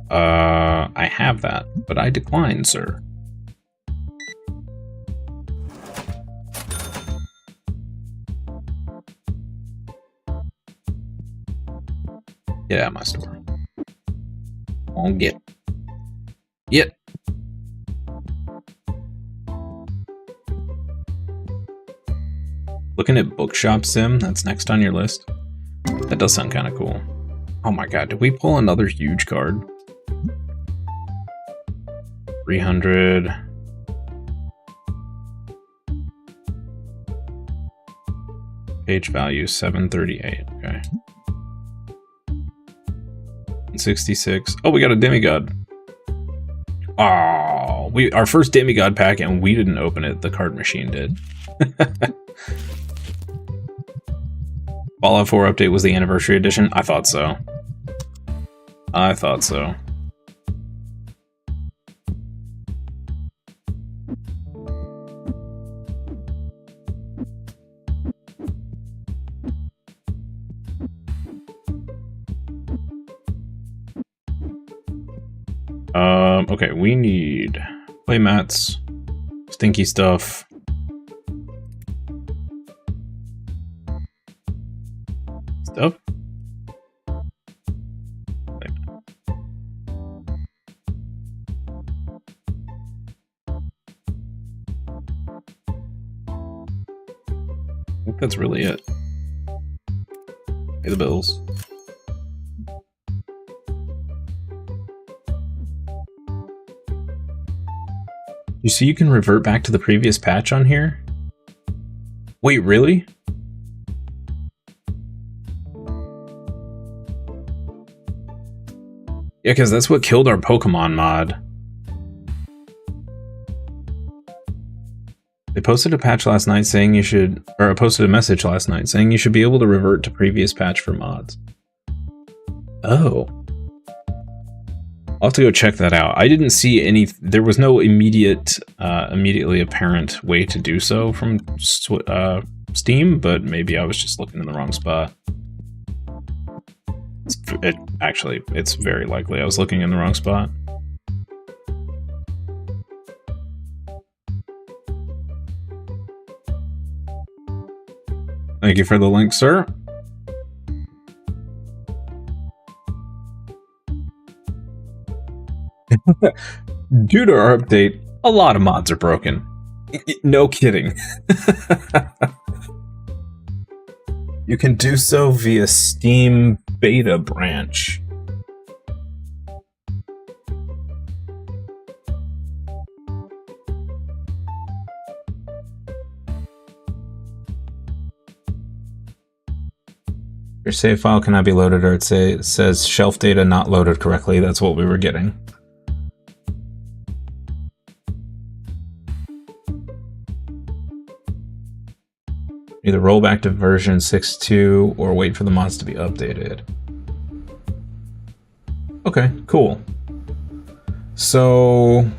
I have that, but I declined, sir. Get out of my store. Come on, get. Get. Looking at Bookshop Sim, that's next on your list. That does sound kind of cool. Oh my god, did we pull another huge card? 300. Page value 738. Okay. 66. Oh, we got a demigod. Oh, our first demigod pack, and we didn't open it. The card machine did. Fallout 4 update was the anniversary edition. I thought so. I thought so. Okay, we need play mats, stinky stuff. Stuff? I think that's really it. Pay the bills. You see you can revert back to the previous patch on here? Wait, really? Yeah, because that's what killed our Pokemon mod. They posted a patch last night saying you should, or posted a message last night saying you should be able to revert to previous patch for mods. Oh. I'll have to go check that out. I didn't see any, there was no immediately apparent way to do so from Steam, but maybe I was just looking in the wrong spot. Actually, it's very likely I was looking in the wrong spot. Thank you for the link, sir. Due to our update, a lot of mods are broken. No kidding. You can do so via Steam beta branch. Your save file cannot be loaded, or it says shelf data not loaded correctly. That's what we were getting. Either roll back to version 6.2 or wait for the mods to be updated. Okay, cool. So...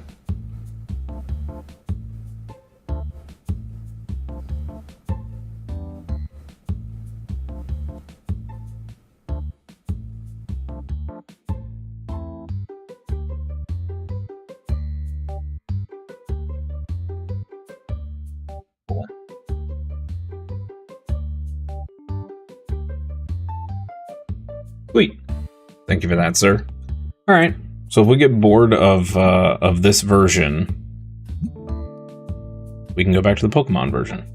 Sweet. Thank you for that, sir. All right. So if we get bored of this version, we can go back to the Pokemon version.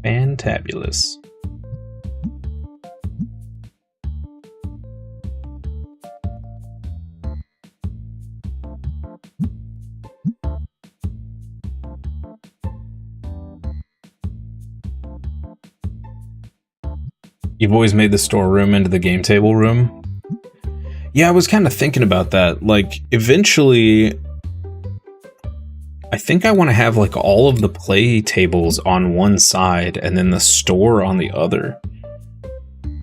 Fantabulous. You've always made the storeroom into the game table room? Yeah, I was kind of thinking about that. Like, eventually, I think I want to have like all of the play tables on one side and then the store on the other.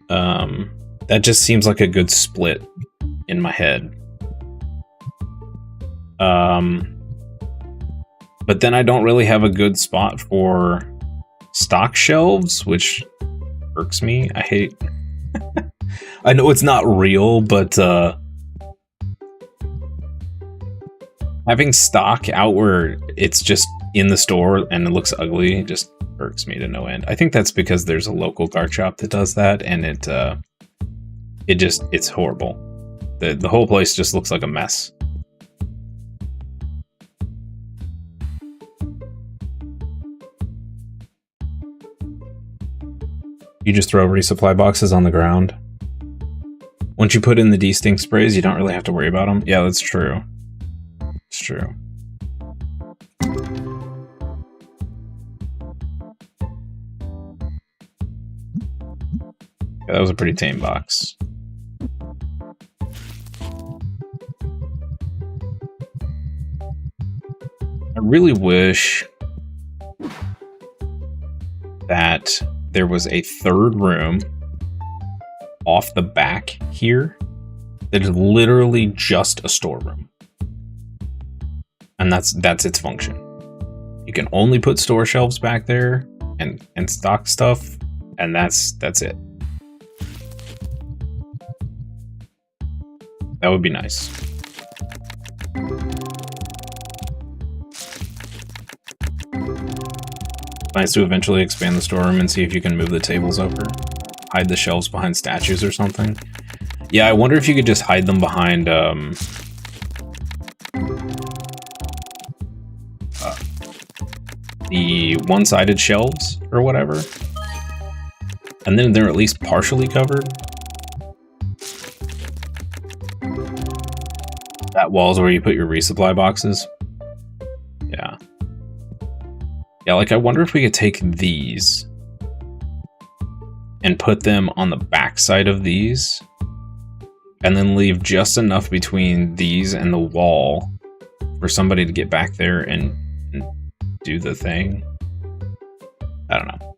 That just seems like a good split in my head. But then I don't really have a good spot for stock shelves, which irks me. I hate... I know it's not real, but having stock out where it's just in the store and it looks ugly just irks me to no end. I think that's because there's a local card shop that does that, and it's horrible. The whole place just looks like a mess. You just throw resupply boxes on the ground. Once you put in the destinct sprays, you don't really have to worry about them. Yeah, that's true. It's true. Yeah, that was a pretty tame box. I really wish that there was a third room off the back here that is literally just a storeroom. And that's its function. You can only put store shelves back there and stock stuff, and that's it. That would be nice. Nice to eventually expand the storeroom and see if you can move the tables over. Hide the shelves behind statues or something. Yeah, I wonder if you could just hide them behind the one-sided shelves or whatever. And then they're at least partially covered. That wall's where you put your resupply boxes. Yeah. Yeah, like I wonder if we could take these and put them on the back side of these, and then leave just enough between these and the wall for somebody to get back there and do the thing. I don't know.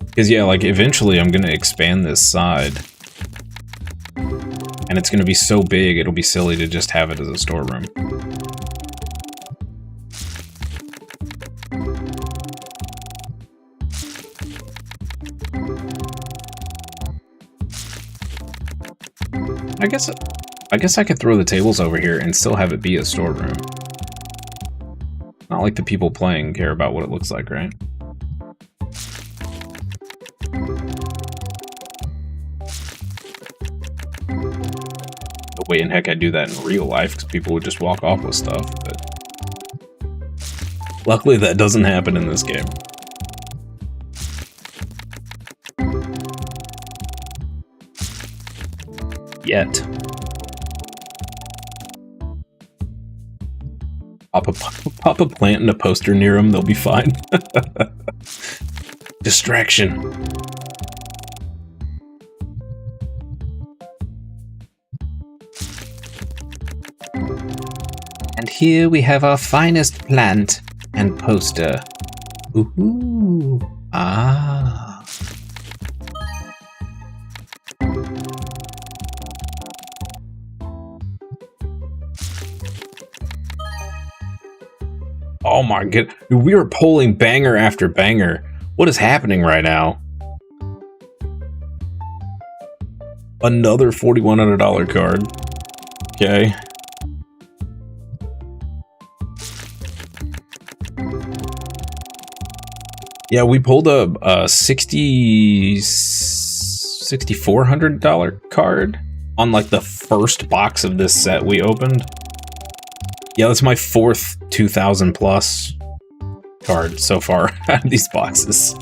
Because, yeah, like, eventually I'm going to expand this side. And it's going to be so big, it'll be silly to just have it as a storeroom. I guess I could throw the tables over here and still have it be a storeroom. Not like the people playing care about what it looks like, right? No way in heck I'd do that in real life, because people would just walk off with stuff, but luckily that doesn't happen in this game. Yet. Pop a plant and a poster near them, they'll be fine. Distraction. And here we have our finest plant and poster. Ooh, ah. Oh my god. We are pulling banger after banger. What is happening right now? Another $4,100 card. Okay. Yeah, we pulled a $6,400 card on like the first box of this set we opened. Yeah, that's my fourth 2,000 plus card so far out of these boxes.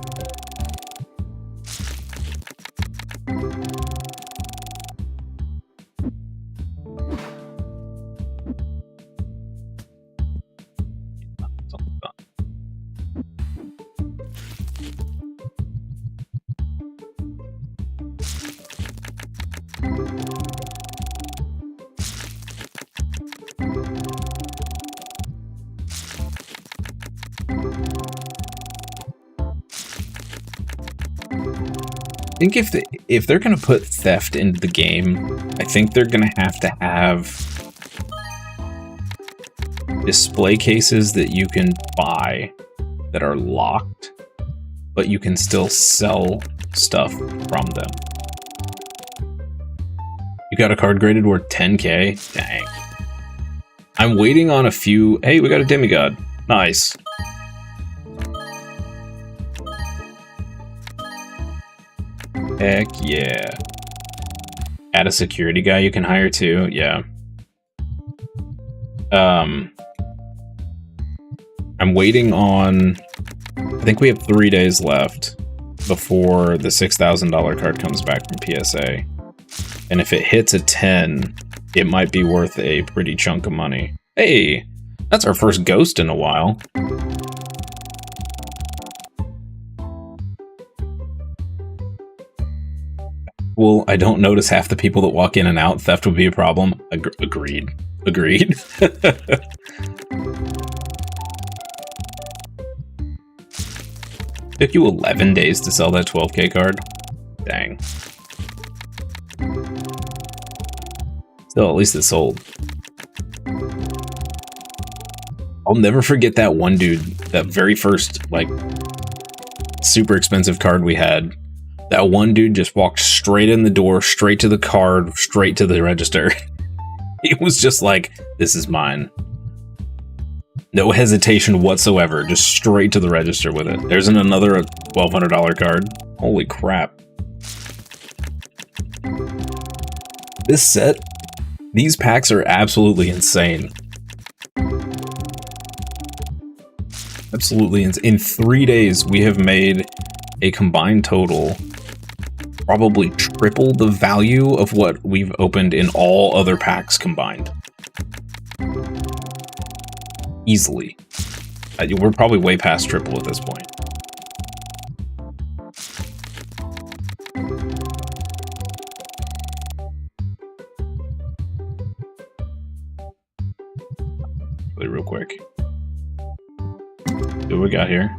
I think if they're gonna put theft into the game, I think they're gonna have to have display cases that you can buy that are locked, but you can still sell stuff from them. You got a card graded worth 10K? Dang. I'm waiting on a few. Hey, we got a demigod. Nice. Heck yeah. Add a security guy you can hire too, yeah. I'm waiting on... I think we have 3 days left before the $6,000 card comes back from PSA. And if it hits a 10, it might be worth a pretty chunk of money. Hey, that's our first ghost in a while. Well, I don't notice half the people that walk in and out. Theft would be a problem. Agreed. Agreed. Took you 11 days to sell that 12K card? Dang. Still, at least it sold. I'll never forget that one dude, that very first, like, super expensive card we had. That one dude just walked straight in the door, straight to the card, straight to the register. It was just like, this is mine. No hesitation whatsoever, just straight to the register with it. There's another $1,200 card. Holy crap. This set, these packs are absolutely insane. Absolutely insane. In 3 days, we have made a combined total probably triple the value of what we've opened in all other packs combined. Easily. We're probably way past triple at this point. Really real quick. See what we got here.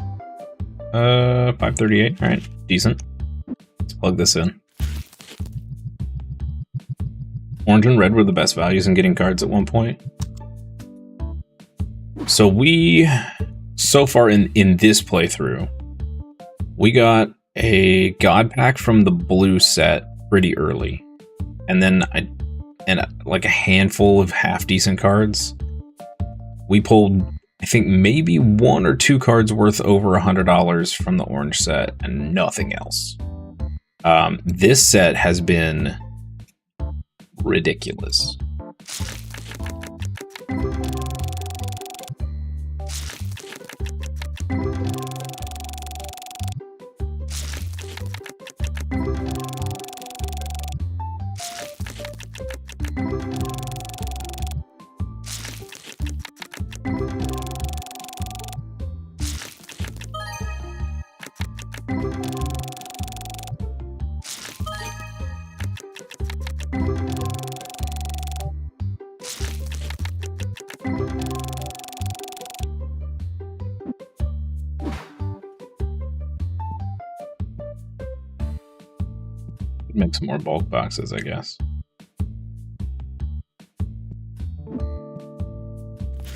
538, alright, decent. Let's plug this in. Orange and red were the best values in getting cards at one point. So so far in this playthrough, we got a God pack from the blue set pretty early. And then like a handful of half-decent cards. We pulled, I think, maybe 1 or 2 cards worth over $100 from the orange set and nothing else. This set has been ridiculous. Make some more bulk boxes, I guess.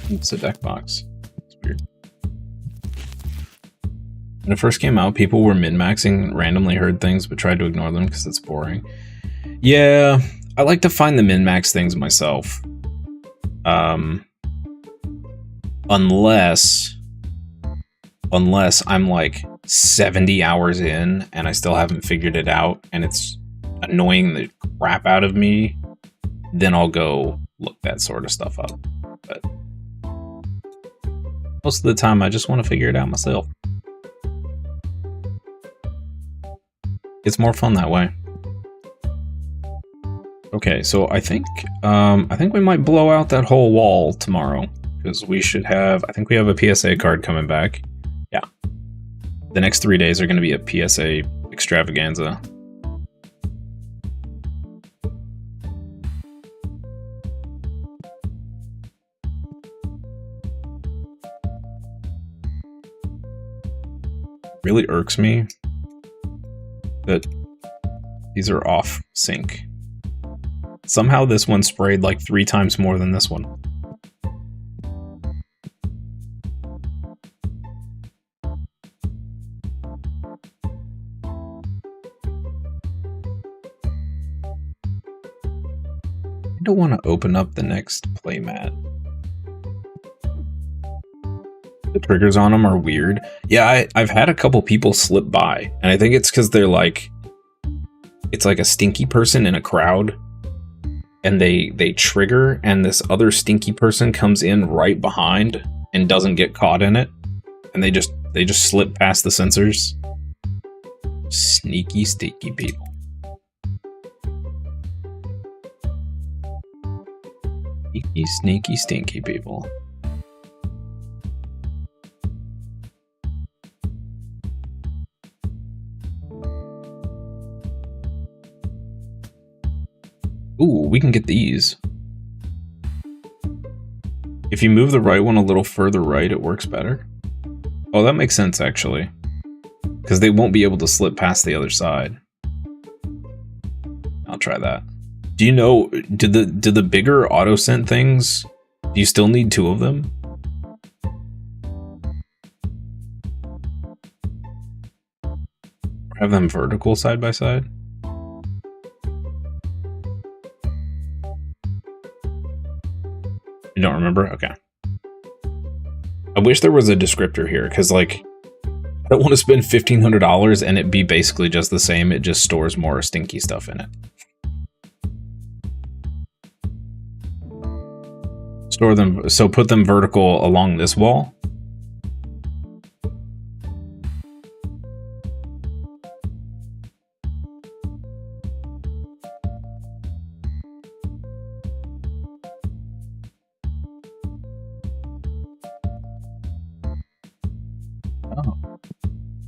It's a deck box. It's weird. When it first came out, people were min-maxing and randomly heard things but tried to ignore them because it's boring. Yeah, I like to find the min-max things myself. Unless I'm like 70 hours in and I still haven't figured it out and it's annoying the crap out of me, then I'll go look that sort of stuff up. But most of the time, I just want to figure it out myself. It's more fun that way. Okay, so I think we might blow out that whole wall tomorrow because we should have. I think we have a PSA card coming back. Yeah, the next 3 days are going to be a PSA extravaganza. Really irks me that these are off sync. Somehow this one sprayed like 3 times more than this one. I don't want to open up the next playmat. The triggers on them are weird. Yeah, I've had a couple people slip by, and I think it's because they're like, it's like a stinky person in a crowd, and they trigger, and this other stinky person comes in right behind and doesn't get caught in it, and they just slip past the sensors. Sneaky, stinky people. Sneaky, sneaky, stinky people. Ooh, we can get these. If you move the right one a little further right, it works better. Oh, that makes sense, actually. Because they won't be able to slip past the other side. I'll try that. Do you know, do the bigger auto-scent things, do you still need 2 of them? Have them vertical side by side? You don't remember? Okay. I wish there was a descriptor here, because, like, I don't want to spend $1,500 and it be basically just the same. It just stores more stinky stuff in it. Store them, so put them vertical along this wall.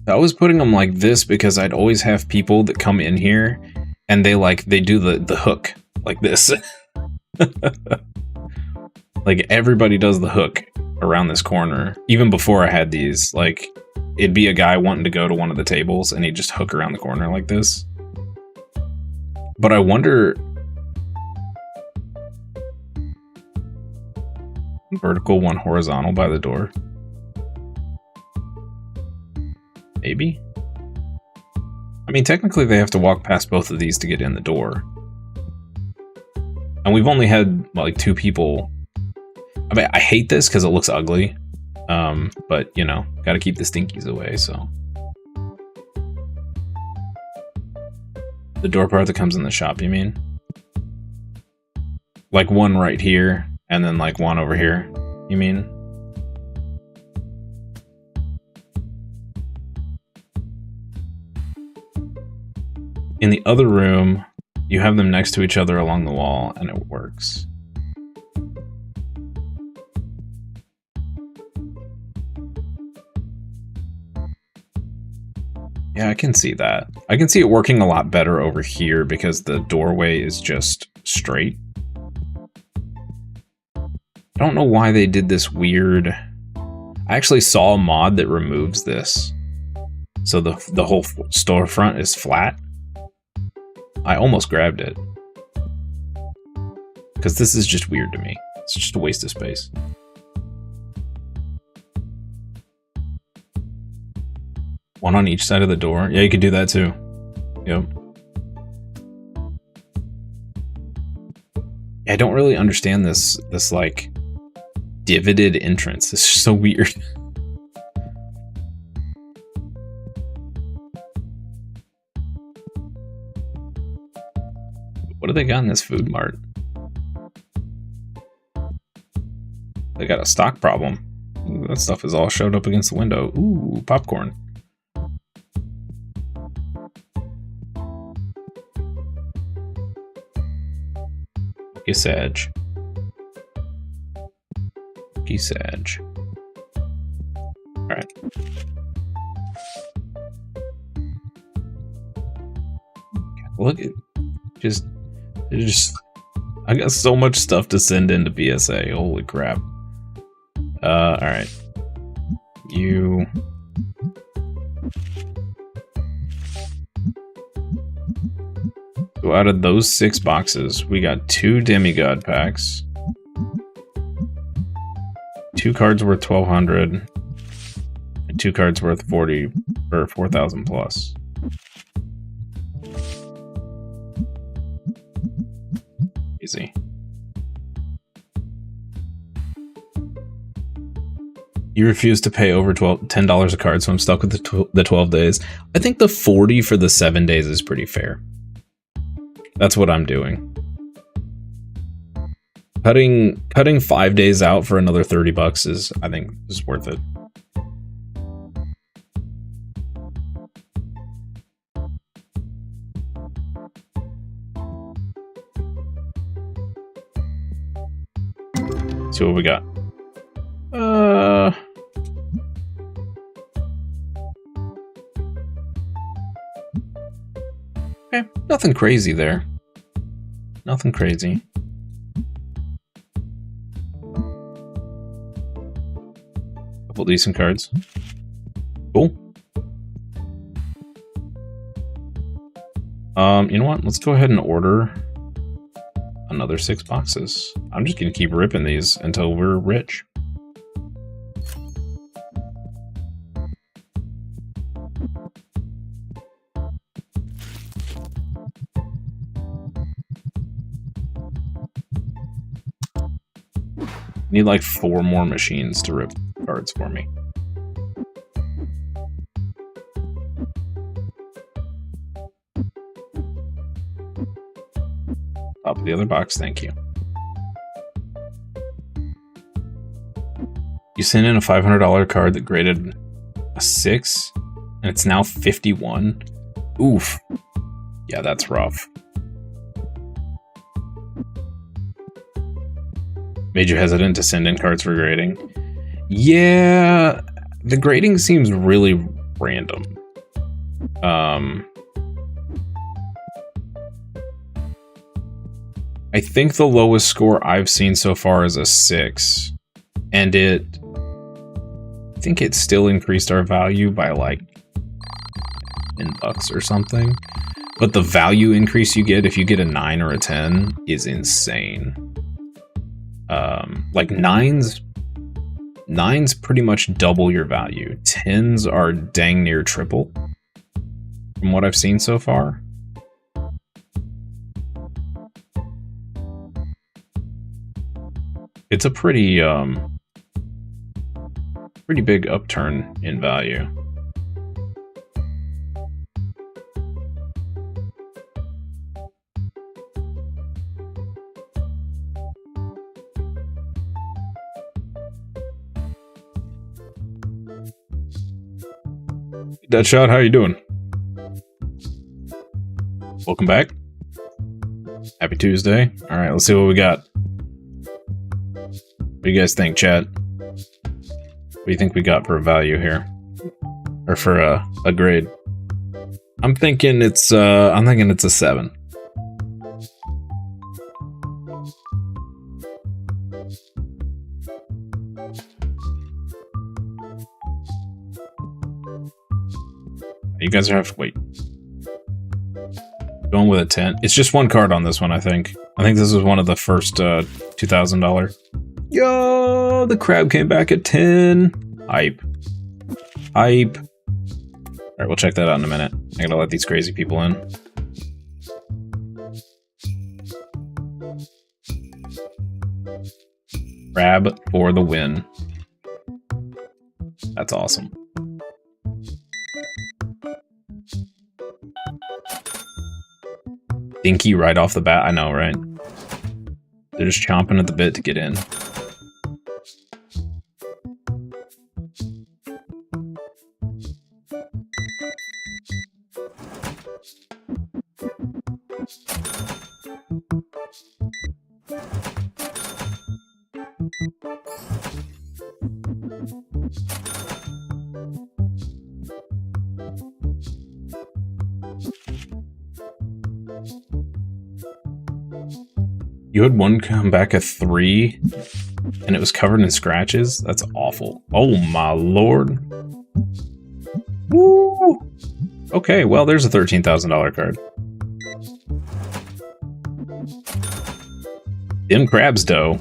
I was putting them like this because I'd always have people that come in here and they do the hook like this. Like everybody does the hook around this corner. Even before I had these, like it'd be a guy wanting to go to one of the tables and he'd just hook around the corner like this. But I wonder, vertical, one horizontal by the door. Maybe? I mean, technically they have to walk past both of these to get in the door. And we've only had, like, 2 people. I mean, I hate this because it looks ugly. But, you know, gotta keep the stinkies away, so. The door part that comes in the shop, you mean? Like one right here, and then like one over here, you mean? In the other room, you have them next to each other along the wall, and it works. Yeah, I can see that. I can see it working a lot better over here because the doorway is just straight. I don't know why they did this weird... I actually saw a mod that removes this. So the whole storefront is flat. I almost grabbed it. Because this is just weird to me. It's just a waste of space. One on each side of the door. Yeah, you could do that too. Yep. I don't really understand this like divoted entrance. It's just so weird. What do they got in this food mart? They got a stock problem. Ooh, that stuff is all showed up against the window. Ooh, popcorn. Sag. Sag. Alright. Look at just I got so much stuff to send into BSA. Holy crap. Alright. You so out of those 6 boxes, we got 2 demigod packs, 2 cards worth 1,200, and 2 cards worth 40 or 4,000 plus. Easy. You refuse to pay over $10 a card, so I'm stuck with the 12 days. I think the 40 for the 7 days is pretty fair. That's what I'm doing. Cutting 5 days out for another $30 is, I think, is worth it. See what we got. Okay, nothing crazy there. Nothing crazy. Couple decent cards. Cool. You know what? Let's go ahead and order another 6 boxes. I'm just gonna keep ripping these until we're rich. Need like 4 more machines to rip cards for me. Top of the other box, thank you. You sent in a $500 card that graded a 6, and it's now 51. Oof. Yeah, that's rough. Made you hesitant to send in cards for grading. Yeah, the grading seems really random. I think the lowest score I've seen so far is a 6, and I think it still increased our value by like $10 or something. But the value increase you get if you get a 9 or a 10 is insane. Like nines pretty much double your value. 10s are dang near triple from what I've seen so far. It's a pretty big upturn in value. Deadshot, how you doing? Welcome back. Happy Tuesday. All right, let's see what we got. What do you guys think, chat? What do you think we got for a value here, or for a grade? I'm thinking it's a 7. You guys have to wait. Going with a 10. It's just 1 card on this one, I think. I think this is one of the first $2,000. Yo, the crab came back at 10. Hype. Hype. Alright, we'll check that out in a minute. I gotta let these crazy people in. Crab for the win. That's awesome. Dinky right off the bat, I know, right? They're just chomping at the bit to get in. You had one come back a 3, and it was covered in scratches? That's awful. Oh my lord. Woo! Okay, well, there's a $13,000 card. Them crabs, though.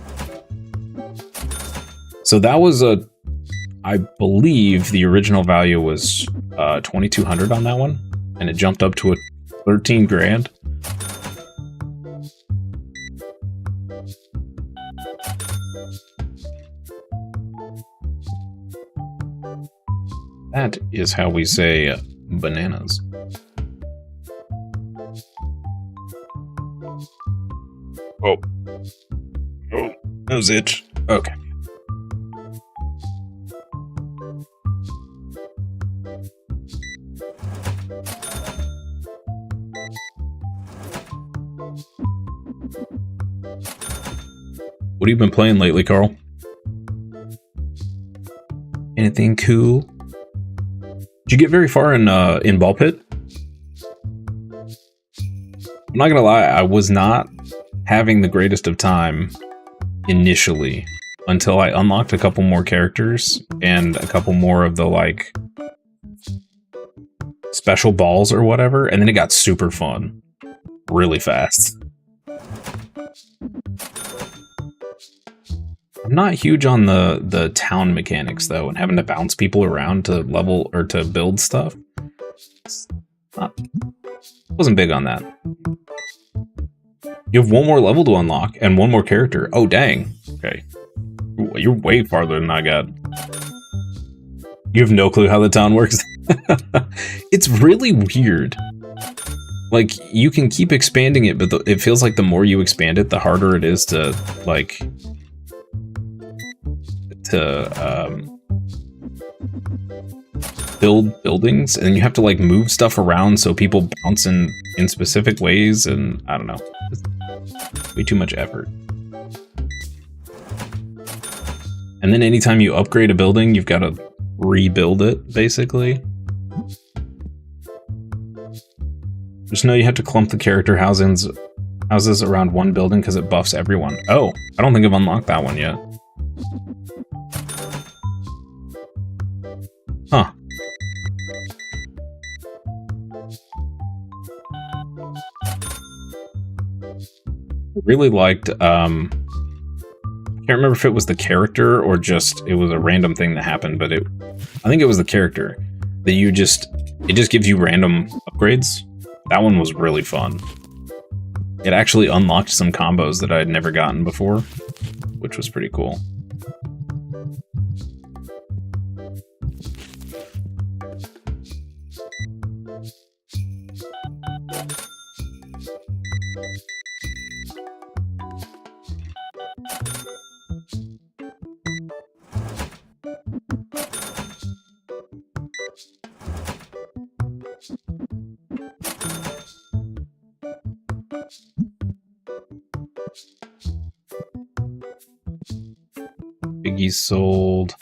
So that was a... I believe the original value was $2,200 on that one, and it jumped up to a 13 grand. That is how we say bananas. Oh. Oh, nose itch. Okay. What have you been playing lately, Carl? Anything cool? Did you get very far in Ball Pit? I'm not gonna lie, I was not having the greatest of time initially until I unlocked a couple more characters and a couple more of the, like, special balls or whatever, and then it got super fun really fast. I'm not huge on the town mechanics though, and having to bounce people around to level or to build stuff. Wasn't big on that. You have one more level to unlock and one more character. Oh dang. Okay. You're way farther than I got. You have no clue how the town works. It's really weird. Like, you can keep expanding it, but it feels like the more you expand it, the harder it is to, like... build buildings, and you have to like move stuff around so people bounce in specific ways, and I don't know, it's way too much effort. And then anytime you upgrade a building, you've got to rebuild it basically. Just know you have to clump the character houses around one building because it buffs everyone. Oh, I don't think I've unlocked that one yet. Huh. I really liked, I can't remember if it was the character or just, it was a random thing that happened, but I think it was the character that it just gives you random upgrades. That one was really fun. It actually unlocked some combos that I had never gotten before, which was pretty cool. Biggie sold.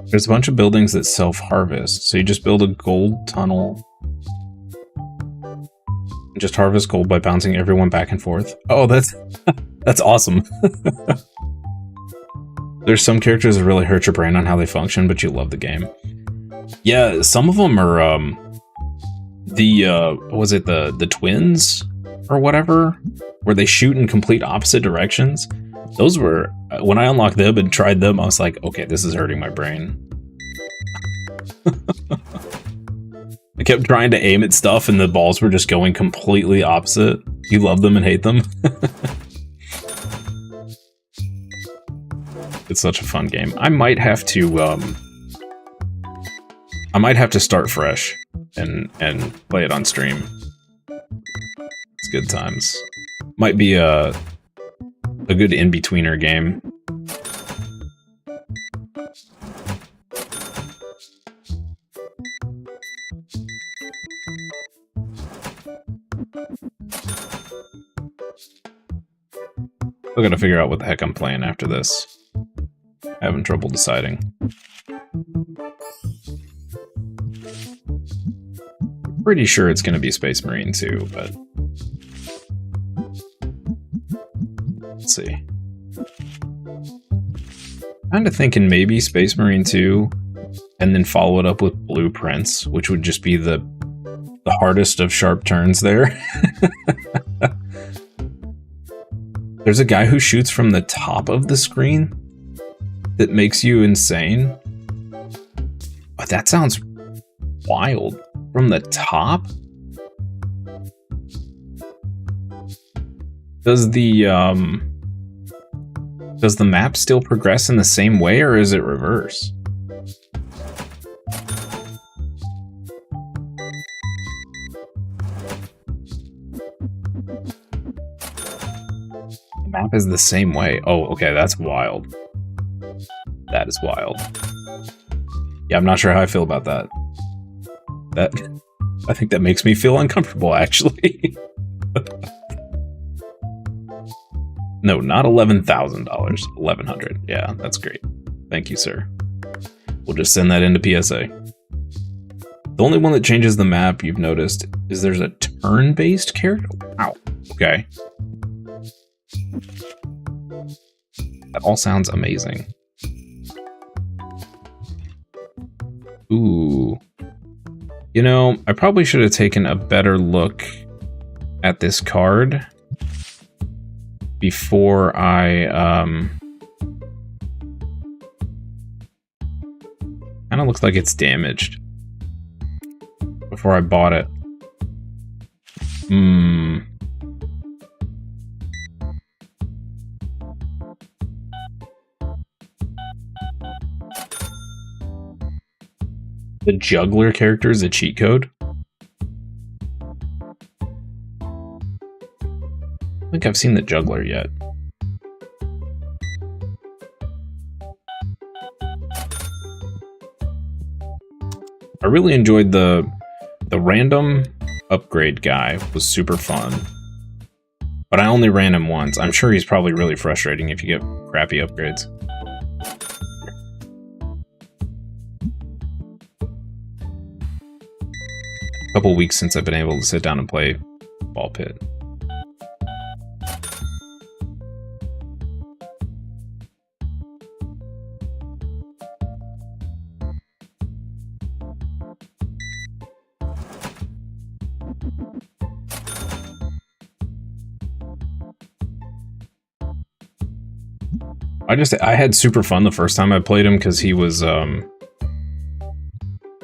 There's a bunch of buildings that self-harvest, so you just build a gold tunnel and just harvest gold by bouncing everyone back and forth. Oh, that's that's awesome. There's some characters that really hurt your brain on how they function, but you love the game. Yeah, some of them are was it the twins or whatever, where they shoot in complete opposite directions. Those were, when I unlocked them and tried them, I was like, okay, this is hurting my brain. I kept trying to aim at stuff and the balls were just going completely opposite. You love them and hate them. It's such a fun game. I might have to start fresh and play it on stream. It's good times. Might be a good in-betweener game. Still gotta figure out what the heck I'm playing after this. Having trouble deciding. Pretty sure it's gonna be Space Marine 2, but let's see. Kinda thinking maybe Space Marine 2 and then follow it up with Blueprints, which would just be the hardest of sharp turns there. There's a guy who shoots from the top of the screen that makes you insane. Oh, that sounds wild. From the top? Does the map still progress in the same way, or is it reverse? The map is the same way. Oh, okay, that's wild. That is wild. Yeah, I'm not sure how I feel about that. I think that makes me feel uncomfortable, actually. No, not $11,000. $1,100. Yeah, that's great. Thank you, sir. We'll just send that into PSA. The only one that changes the map you've noticed is there's a turn-based character. Wow. Okay. That all sounds amazing. Ooh. You know, I probably should have taken a better look at this card before I, kind of looks like it's damaged. Before I bought it. The juggler character is a cheat code? I don't think I've seen the juggler yet. I really enjoyed the random upgrade guy. Was super fun. But I only ran him once. I'm sure he's probably really frustrating if you get crappy upgrades. Couple weeks since I've been able to sit down and play Ball Pit. I had super fun the first time I played him because he was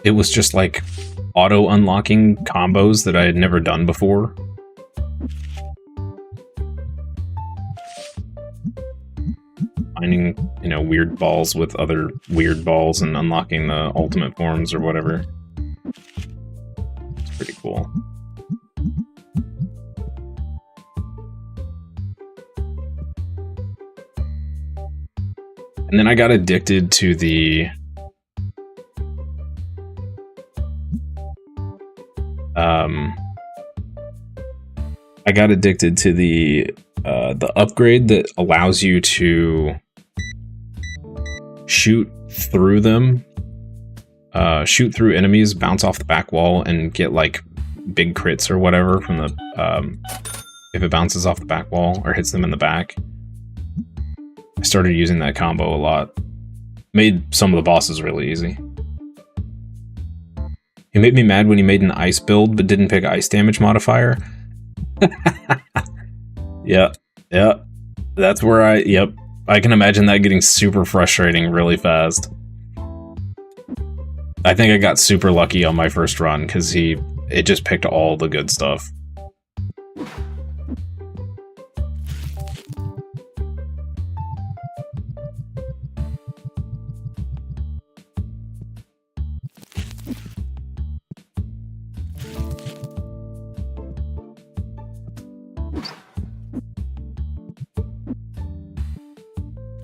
it was just like auto unlocking combos that I had never done before. Finding, you know, weird balls with other weird balls and unlocking the ultimate forms or whatever. It's pretty cool. And then I got addicted to the I got addicted to the upgrade that allows you to shoot through them, shoot through enemies, bounce off the back wall, and get like big crits or whatever from the if it bounces off the back wall or hits them in the back. I started using that combo a lot. Made some of the bosses really easy. He made me mad when he made an ice build but didn't pick ice damage modifier. Yeah. That's where I can imagine that getting super frustrating really fast. I think I got super lucky on my first run because it just picked all the good stuff.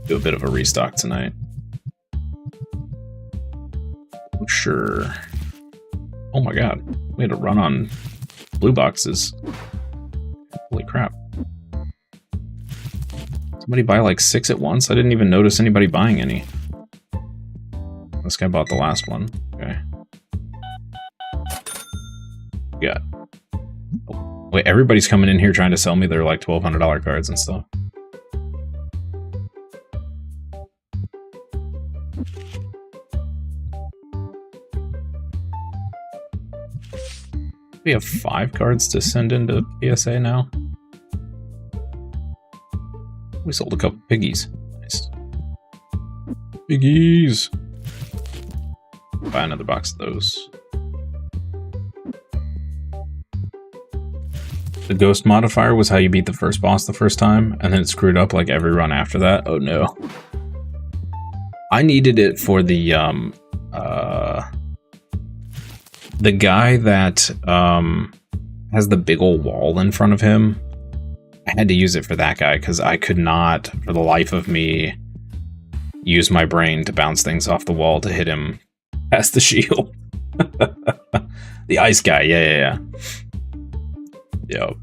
Do a bit of a restock tonight. Sure. Oh my god, we had a run on blue boxes. Holy crap. Somebody buy like 6 at once? I didn't even notice anybody buying any. This guy bought the last one. Okay. Yeah. Oh, wait, everybody's coming in here trying to sell me their like $1,200 cards and stuff. We have 5 cards to send into PSA now. We sold a couple piggies. Nice. Piggies! Buy another box of those. The ghost modifier was how you beat the first boss the first time, and then it screwed up like every run after that. Oh no. I needed it for the guy that has the big old wall in front of him. I had to use it for that guy because I could not, for the life of me, use my brain to bounce things off the wall to hit him past the shield. The ice guy, yeah. Yo.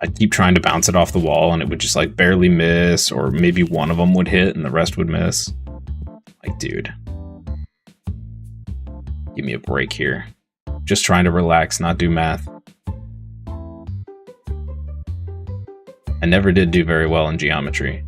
I'd keep trying to bounce it off the wall and it would just like barely miss, or maybe one of them would hit and the rest would miss. Like, dude. Give me a break here. Just trying to relax, not do math. I never did do very well in geometry.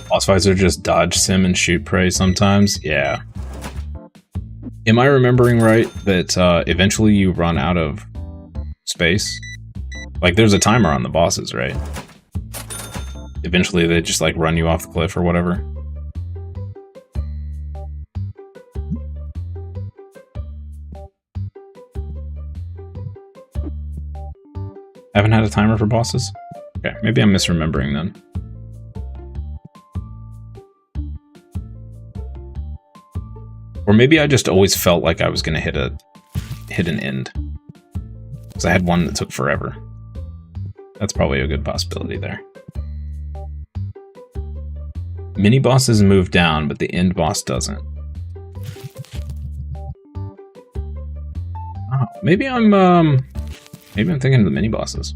Boss fights are just dodge, sim, and shoot prey sometimes. Yeah. Am I remembering right that eventually you run out of space? Like, there's a timer on the bosses, right? Eventually they just, like, run you off the cliff or whatever. Haven't had a timer for bosses? Okay, maybe I'm misremembering then. Or maybe I just always felt like I was going to hit an end. Because I had one that took forever. That's probably a good possibility there. Mini bosses move down, but the end boss doesn't. Oh, maybe I'm thinking of the mini bosses.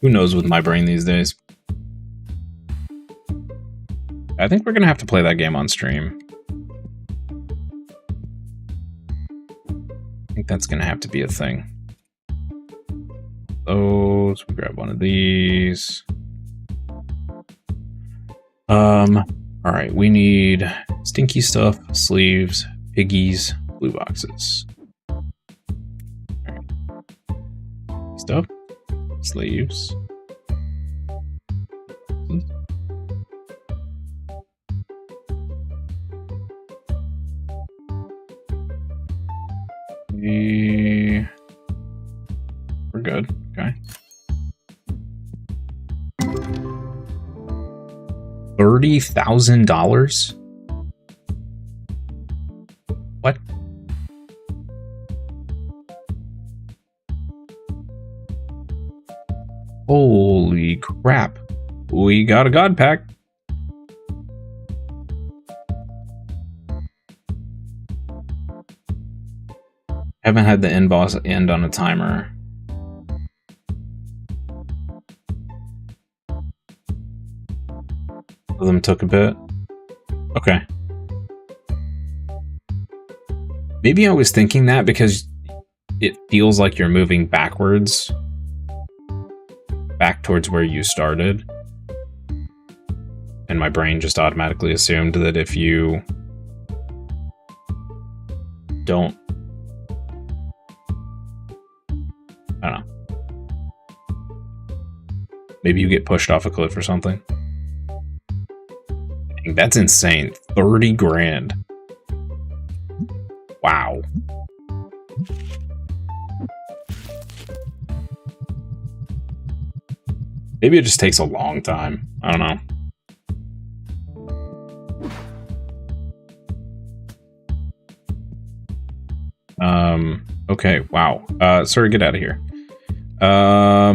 Who knows with my brain these days? I think we're gonna have to play that game on stream. I think that's gonna have to be a thing. Those, we grab one of these. Alright, we need stinky stuff, sleeves, piggies, blue boxes. Alright. Stuff. Sleeves. We're good. Okay. $30,000? What? Holy crap. We got a god pack. Haven't had the end boss end on a timer. Some of them took a bit. Okay. Maybe I was thinking that because it feels like you're moving backwards. Back towards where you started. And my brain just automatically assumed that if you don't... I don't know. Maybe you get pushed off a cliff or something. Dang, that's insane. 30 grand. Wow. Maybe it just takes a long time. I don't know. Okay, wow. Sorry, get out of here. I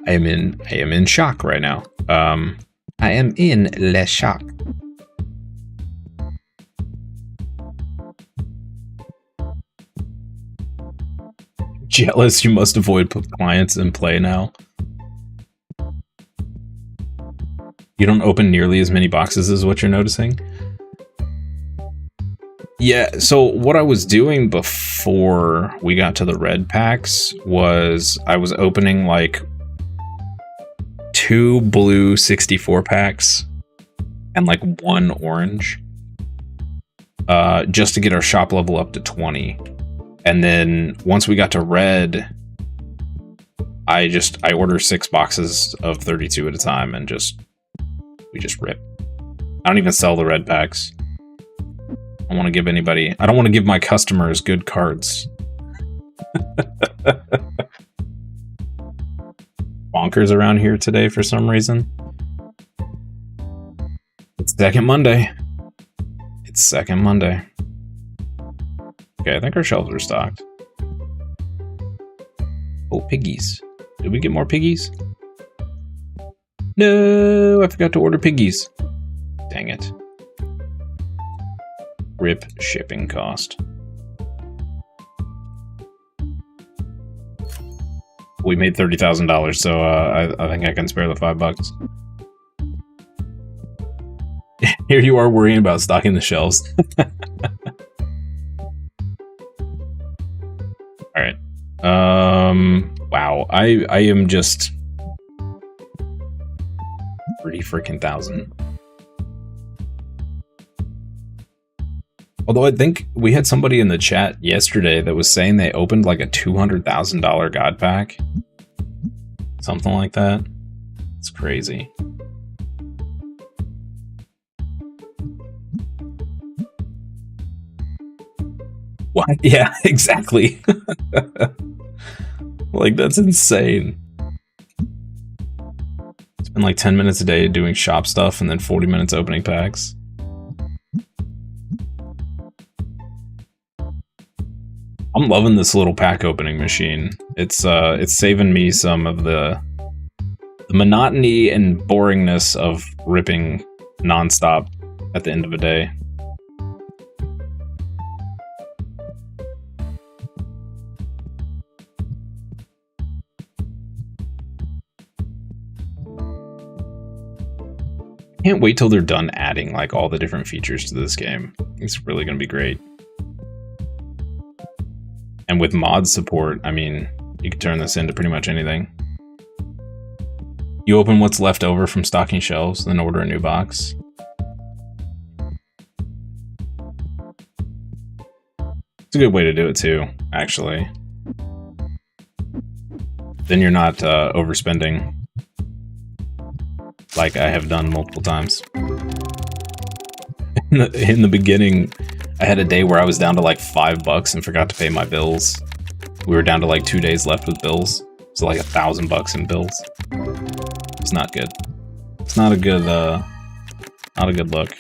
am in shock right now. I am in le shock. Jealous, you must avoid clients and play now. You don't open nearly as many boxes as what you're noticing? Yeah, so what I was doing before we got to the red packs was I was opening like 2 blue 64 packs and like 1 orange just to get our shop level up to 20. And then once we got to red, I order 6 boxes of 32 at a time and we just rip. I don't even sell the red packs. I don't want to give my customers good cards. Bonkers around here today for some reason. It's second Monday. It's second Monday. Okay, I think our shelves are stocked. Oh, piggies. Did we get more piggies? No, I forgot to order piggies. Dang it. Rip shipping cost. We made $30,000, so I think I can spare the $5. Here you are worrying about stocking the shelves. All right. Wow. I am just 30 freaking thousand. Although I think we had somebody in the chat yesterday that was saying they opened like a $200,000 god pack. Something like that. It's crazy. What? Yeah, exactly. Like, that's insane. It's been like 10 minutes a day doing shop stuff and then 40 minutes opening packs. I'm loving this little pack opening machine. It's saving me some of the monotony and boringness of ripping nonstop at the end of a day. Can't wait till they're done adding like all the different features to this game. It's really gonna be great. And with mod support, I mean, you can turn this into pretty much anything. You open what's left over from stocking shelves, then order a new box. It's a good way to do it too, actually. Then you're not overspending like I have done multiple times. In the beginning, I had a day where I was down to like $5 and forgot to pay my bills. We were down to like 2 days left with bills. So like $1,000 in bills. It's not good. It's not a good look.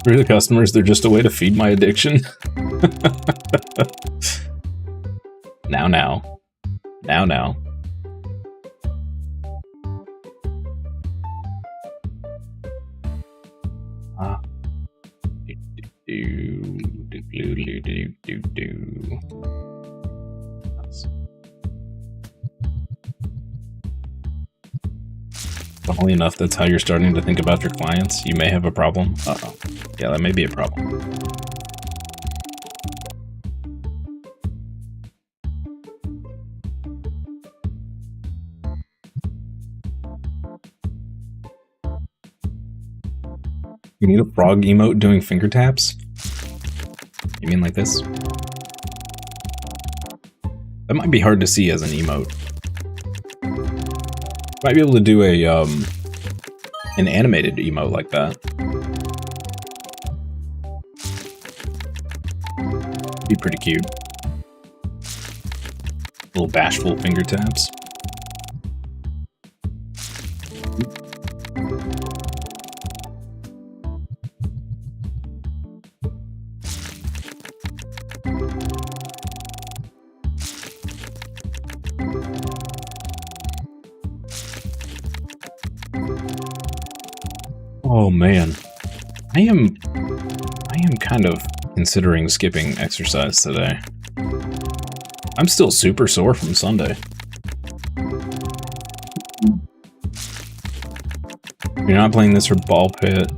For the customers, they're just a way to feed my addiction. Now. Funnily enough, that's how you're starting to think about your clients. You may have a problem. Uh-oh. Yeah, that may be a problem. You need a frog emote doing finger taps? You mean like this? That might be hard to see as an emote. Might be able to do a an animated emote like that. Be pretty cute. Little bashful finger taps. Oh man, I am kind of considering skipping exercise today. I'm still super sore from Sunday. You're not playing this for Ball Pit.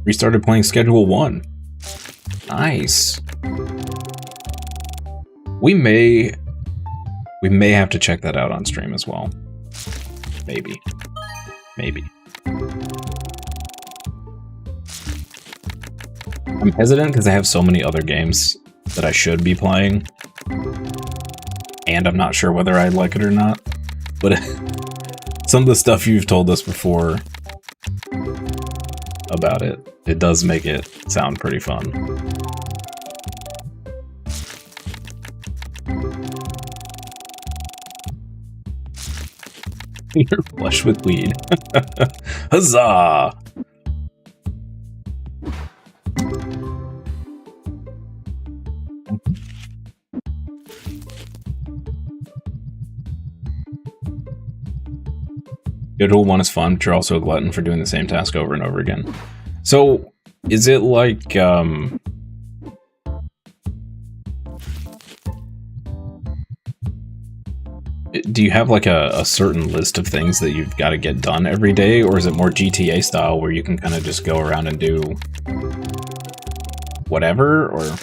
Restarted playing Schedule 1. Nice. We may have to check that out on stream as well. Maybe. I'm hesitant because I have so many other games that I should be playing. And I'm not sure whether I like it or not. But some of the stuff you've told us before about it does make it sound pretty fun. You're flush with weed. Huzzah! Schedule 1 is fun, but you're also a glutton for doing the same task over and over again. So, is it like, do you have like a certain list of things that you've got to get done every day, or is it more GTA style where you can kind of just go around and do whatever, or?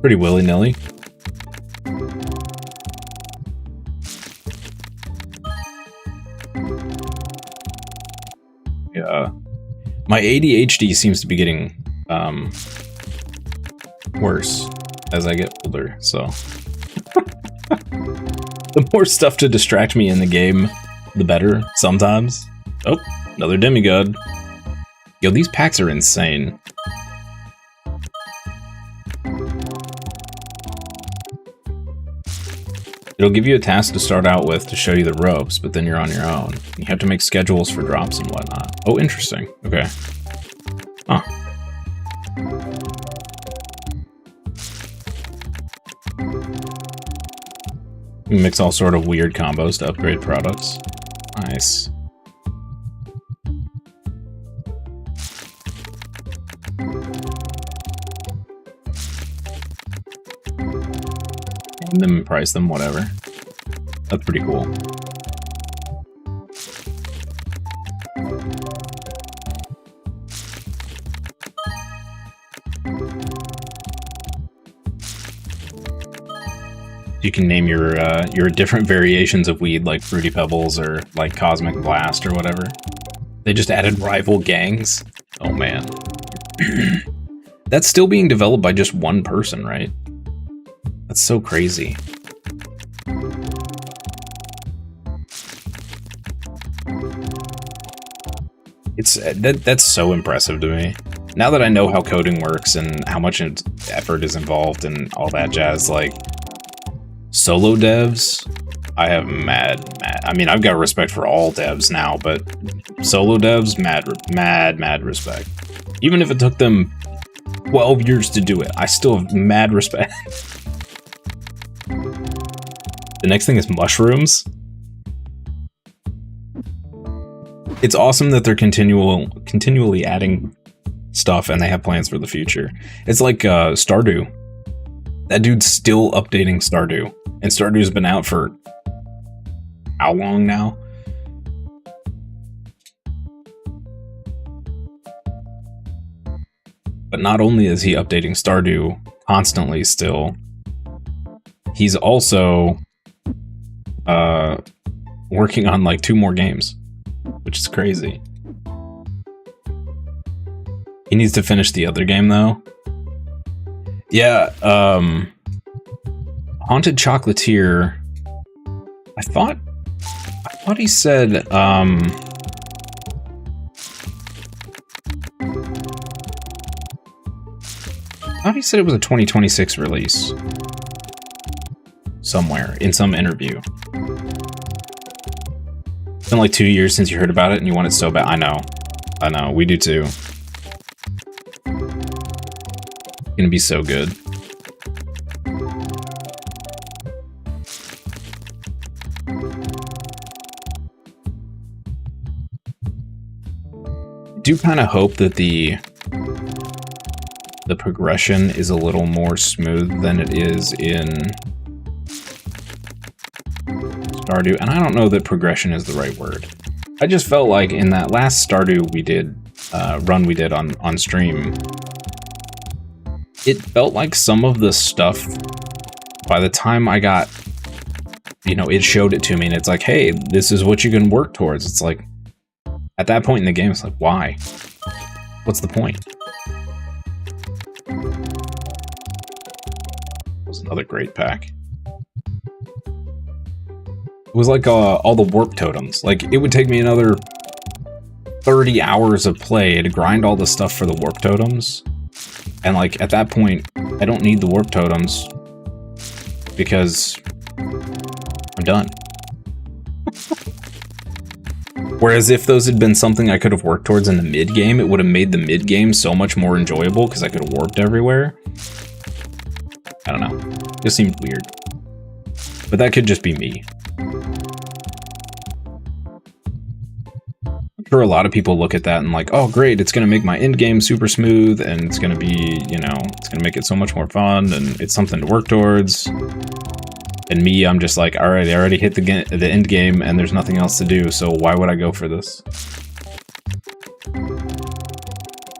Pretty willy-nilly. Yeah. My ADHD seems to be getting worse as I get older, so. The more stuff to distract me in the game, the better, sometimes. Oh, another demigod. Yo, these packs are insane. It'll give you a task to start out with to show you the ropes, but then you're on your own. You have to make schedules for drops and whatnot. Oh, interesting. Okay. Huh. You mix all sort of weird combos to upgrade products. Nice. And then price them, whatever. That's pretty cool. You can name your different variations of weed, like Fruity Pebbles or like Cosmic Blast or whatever. They just added rival gangs. Oh man. That's still being developed by just one person, right? That's so crazy. That's so impressive to me. Now that I know how coding works and how much effort is involved and all that jazz, like solo devs, I have mad. I mean, I've got respect for all devs now, but solo devs, mad respect. Even if it took them 12 years to do it, I still have mad respect. The next thing is mushrooms. It's awesome that they're continually adding stuff and they have plans for the future. It's like Stardew. That dude's still updating Stardew. And Stardew's been out for how long now? But not only is he updating Stardew constantly still, he's also working on like 2 more games, which is crazy. He needs to finish the other game though. Yeah, Haunted Chocolatier. I thought he said I thought he said it was a 2026 release. Somewhere, in some interview. It's been like 2 years since you heard about it and you want it so bad. I know, we do too. It's gonna be so good. I do kind of hope that the progression is a little more smooth than it is in Stardew, and I don't know that progression is the right word. I just felt like in that last Stardew we did, run we did on stream, it felt like some of the stuff, by the time I got, you know, it showed it to me and it's like, hey, this is what you can work towards. It's like, at that point in the game, it's like, why? What's the point? That was another great pack. It was like all the warp totems. Like, it would take me another 30 hours of play to grind all the stuff for the warp totems. And like, at that point, I don't need the warp totems because I'm done. Whereas if those had been something I could have worked towards in the mid-game, it would have made the mid-game so much more enjoyable because I could have warped everywhere. I don't know. It just seemed weird. But that could just be me. I'm sure a lot of people look at that and like, oh great, it's going to make my end game super smooth and it's going to be, you know, it's going to make it so much more fun and it's something to work towards. And me, I'm just like, alright, I already hit the end game and there's nothing else to do, so why would I go for this?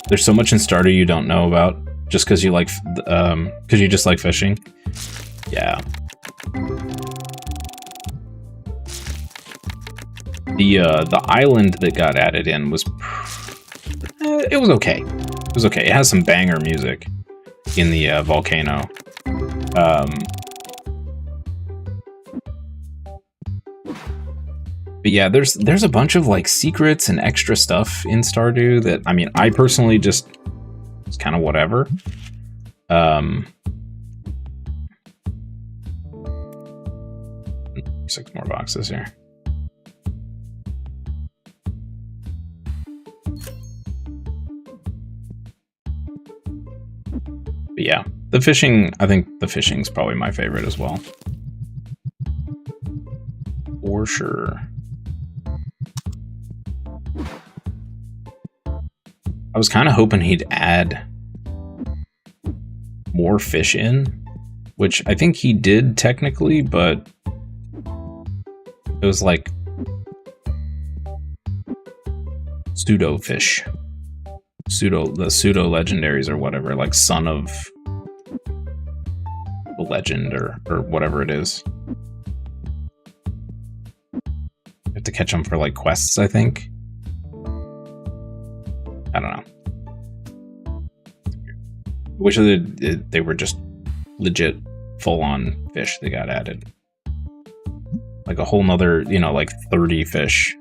There's so much in Stardew you don't know about just because you like, because you just like fishing. Yeah. The island that got added in was, it was okay. It was okay. It has some banger music in the volcano. But yeah, there's a bunch of like secrets and extra stuff in Stardew that, I mean, I personally just, it's kind of whatever. 6 more boxes here. But yeah, the fishing, I think the fishing's probably my favorite as well. For sure. I was kind of hoping he'd add more fish in, which I think he did technically, but it was like pseudo fish. The pseudo legendaries or whatever, like son of a legend or whatever it is. You have to catch them for like quests, I think. I don't know. I wish they were just legit full-on fish that got added. Like a whole nother, you know, like 30 fish.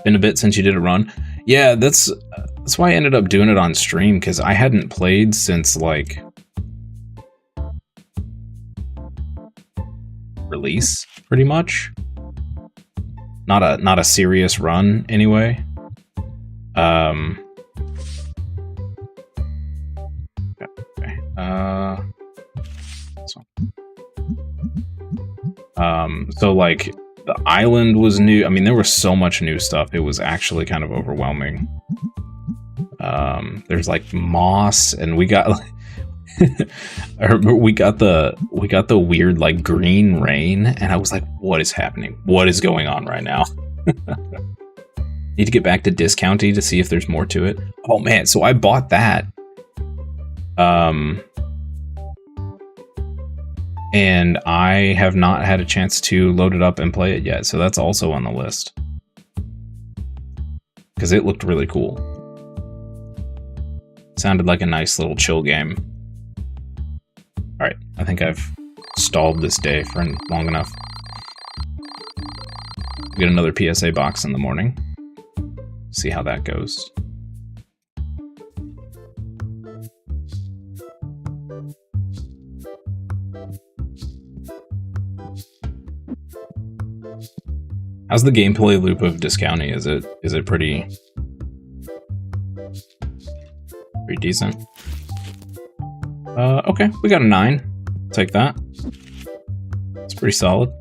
Been a bit since you did a run. Yeah, that's why I ended up doing it on stream, because I hadn't played since like release, pretty much. Not a serious run anyway. Okay. This one. So like the island was new. I mean, there was so much new stuff. It was actually kind of overwhelming. There's like moss, and we got I remember we got the weird like green rain, and I was like, what is happening? What is going on right now? Need to get back to Discounty to see if there's more to it. Oh man, so I bought that. And I have not had a chance to load it up and play it yet, so that's also on the list. Because it looked really cool. Sounded like a nice little chill game. Alright, I think I've stalled this day for long enough. Get another PSA box in the morning. See how that goes. How's the gameplay loop of Discounty? Is it pretty decent? Okay, we got a 9. Take that. It's pretty solid.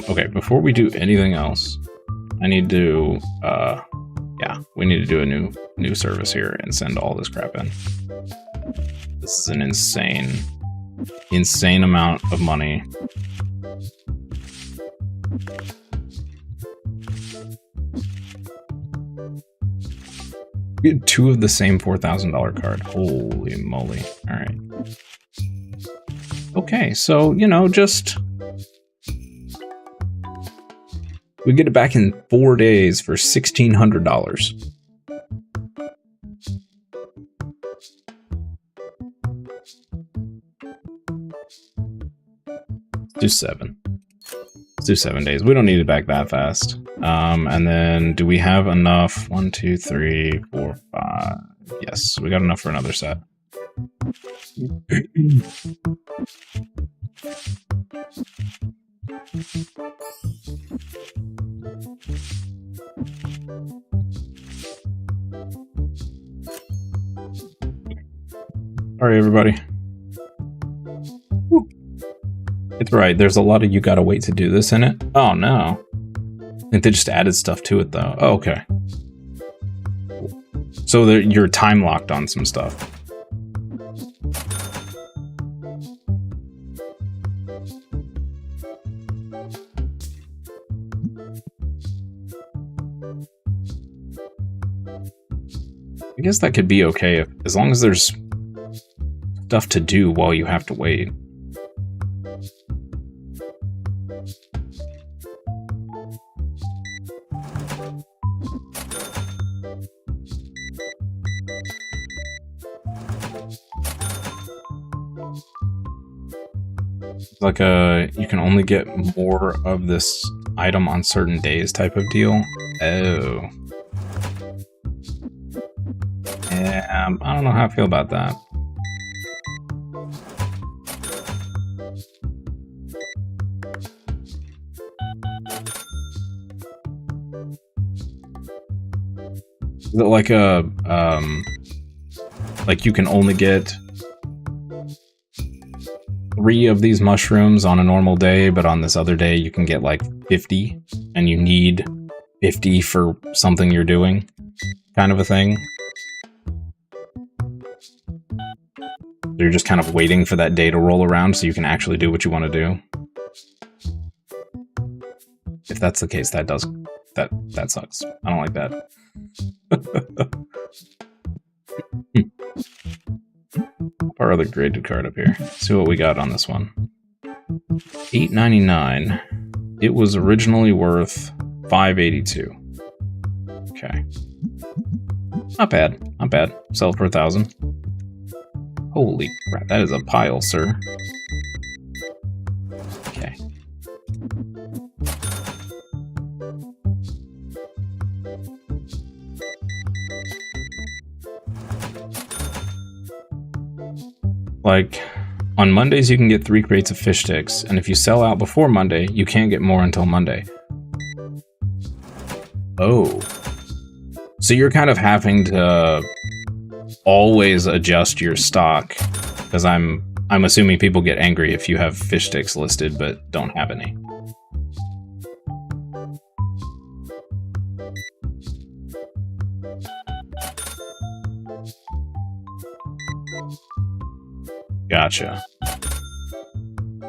Okay, before we do anything else, I need to, yeah, we need to do a new service here and send all this crap in. This is an insane amount of money. We had 2 of the same $4,000 card. Holy moly. All right. Okay, so, you know, just... we get it back in 4 days for $1,600. Do 7. Let's do 7 days. We don't need it back that fast. And then do we have enough? 1, 2, 3, 4, 5. Yes, we got enough for another set. Sorry, everybody. Woo. It's right. There's a lot of you gotta wait to do this in it. Oh no. I think they just added stuff to it though. Oh, okay. So you're time locked on some stuff. I guess that could be okay as long as there's stuff to do while you have to wait. Like you can only get more of this item on certain days type of deal. Oh. Yeah, I don't know how I feel about that. Is it like like you can only get 3 of these mushrooms on a normal day, but on this other day you can get like 50, and you need 50 for something you're doing, kind of a thing? So you're just kind of waiting for that day to roll around so you can actually do what you want to do. If that's the case, that does That sucks. I don't like that. Our other graded card up here. Let's see what we got on this one. $8.99. It was originally worth $5.82. Okay. Not bad. Not bad. Sell it for $1,000. Holy crap, that is a pile, sir. Okay. Like, on Mondays you can get 3 crates of fish sticks, and if you sell out before Monday, you can't get more until Monday. Oh. So you're kind of having to always adjust your stock, because I'm assuming people get angry if you have fish sticks listed but don't have any. Gotcha.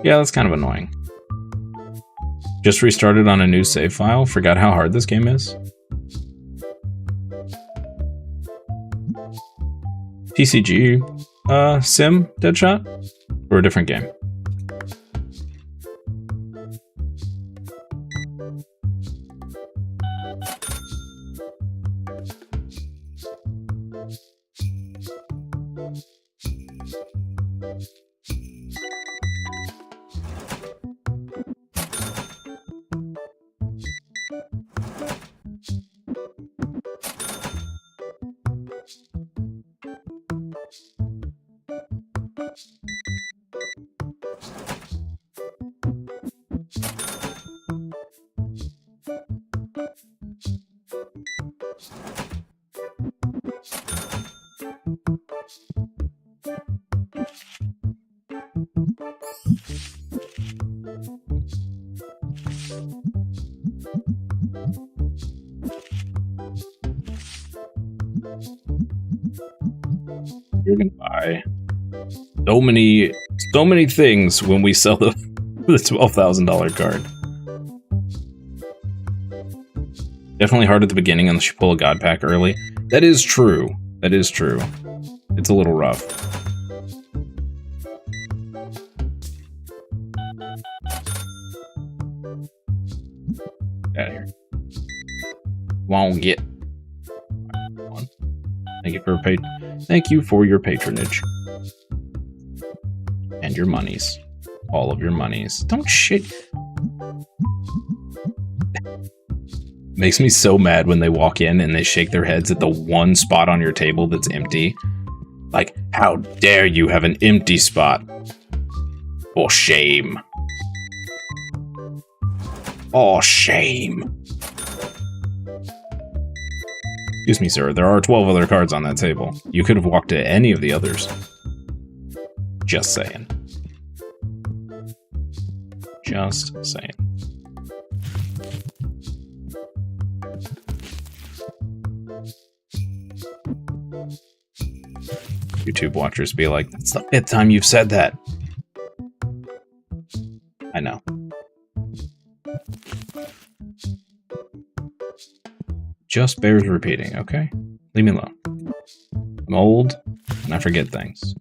Yeah, that's kind of annoying. Just restarted on a new save file. Forgot how hard this game is. TCG Sim Deadshot? Or a different game? You're gonna buy so many things when we sell the $12,000 card. Definitely hard at the beginning unless you pull a god pack early. That is true. That is true. It's a little rough. Get out of here. Won't get. Thank you for your patronage. And your monies. All of your monies. Don't shit. Makes me so mad when they walk in and they shake their heads at the one spot on your table that's empty. Like, how dare you have an empty spot? For shame. Oh, shame. Excuse me, sir. There are 12 other cards on that table. You could have walked to any of the others. Just saying. Just saying. YouTube watchers be like, that's the 5th time you've said that. I know. Just bears repeating, okay? Leave me alone. I'm old, and I forget things.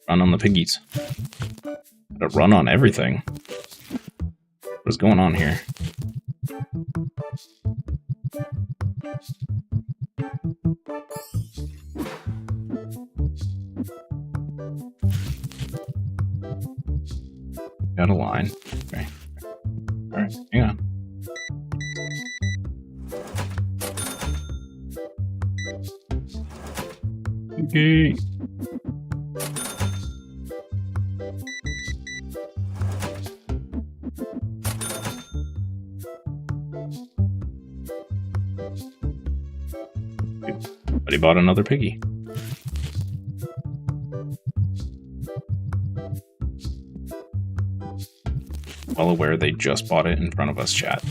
Run on the piggies. Gotta run on everything. What's going on here? Got a line. Okay. Alright, hang on. Okay. But he bought another piggy. Well aware they just bought it in front of us, chat.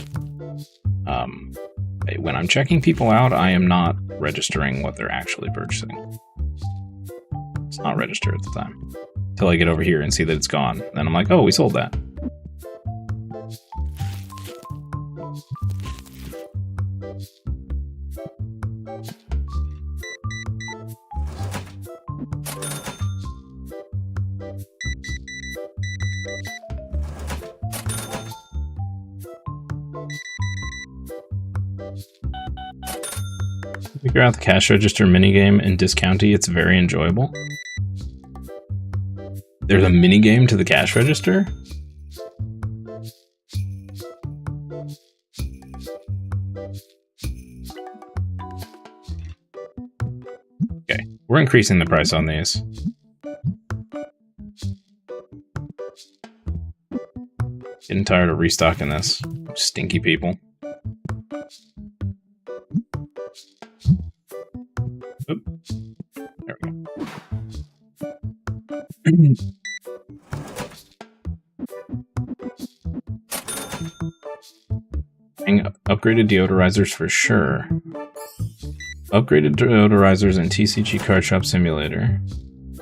When I'm checking people out, I am not registering what they're actually purchasing. It's not registered at the time. Until I get over here and see that it's gone. Then I'm like, oh, we sold that. Figure out the cash register minigame in Discounty. It's very enjoyable. There's a minigame to the cash register? Okay, we're increasing the price on these. Getting tired of restocking this. Stinky people. Oop. There we go. Upgraded deodorizers for sure. Upgraded deodorizers in TCG Card Shop Simulator.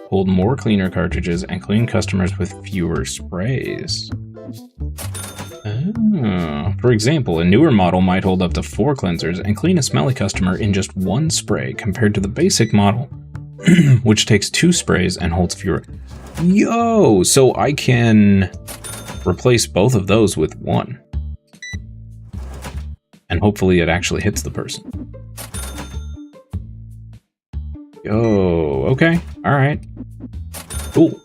Hold more cleaner cartridges and clean customers with fewer sprays. Oh. For example, a newer model might hold up to 4 cleansers and clean a smelly customer in just 1 spray compared to the basic model, which takes 2 sprays and holds fewer. Yo! So I can replace both of those with 1. And hopefully it actually hits the person. Yo, okay, alright. Cool.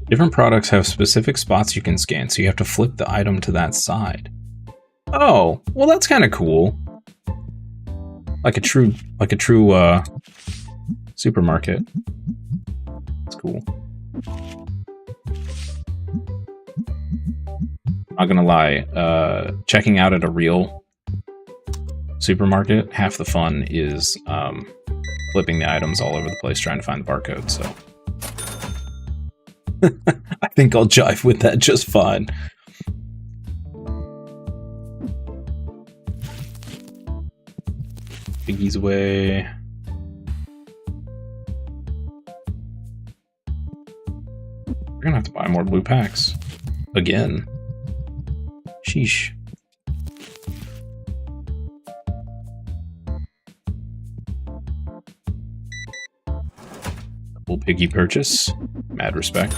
Different products have specific spots you can scan, so you have to flip the item to that side. Oh, well that's kind of cool. Like a true supermarket. That's cool. Not gonna lie, checking out at a real supermarket, half the fun is flipping the items all over the place trying to find the barcode, so. I think I'll jive with that just fine. Piggy's away. We're gonna have to buy more blue packs. Again. Sheesh. Double piggy purchase. Mad respect.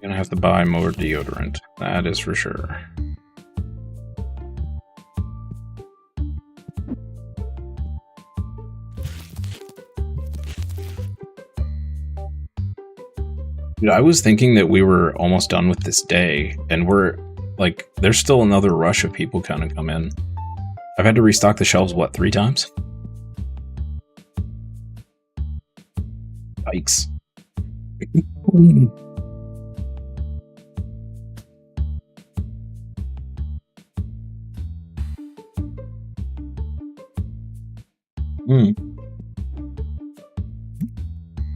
Gonna have to buy more deodorant. That is for sure. Dude, I was thinking that we were almost done with this day, and we're, like, there's still another rush of people kind of come in. I've had to restock the shelves, what, 3 times? Yikes.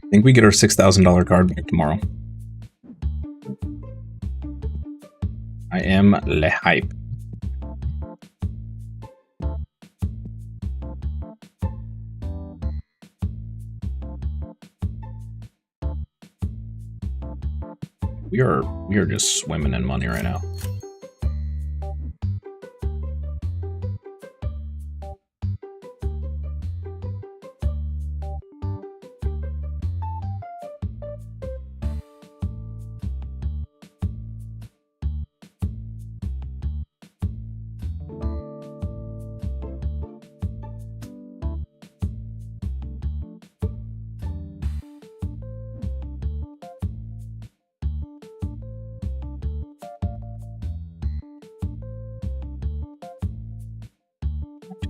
I think we get our $6,000 card back tomorrow. I am le hype. We are just swimming in money right now.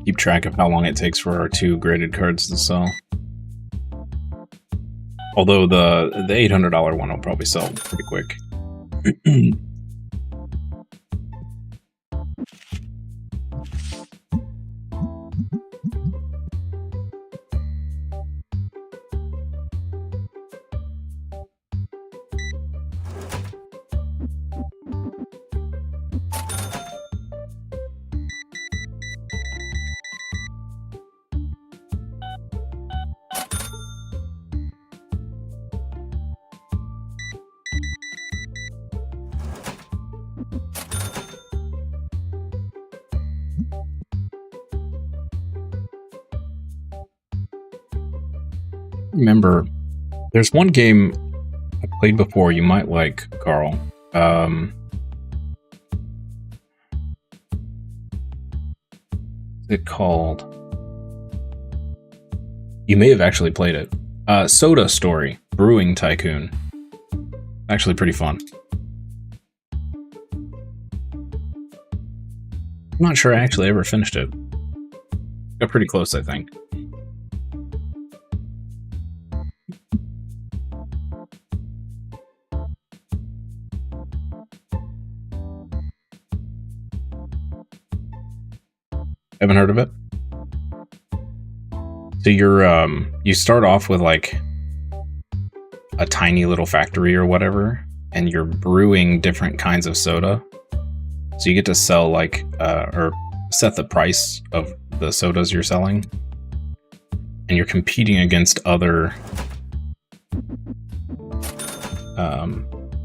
Keep track of how long it takes for our 2 graded cards to sell. Although the $800 one will probably sell pretty quick. remember. There's one game I played before you might like, Carl. What's it called? You may have actually played it. Soda Story, Brewing Tycoon. Actually pretty fun. I'm not sure I actually ever finished it. Got pretty close, I think. Haven't heard of it? So you start off with like a tiny little factory or whatever, and you're brewing different kinds of soda. So you get to sell like or set the price of the sodas you're selling, and you're competing against other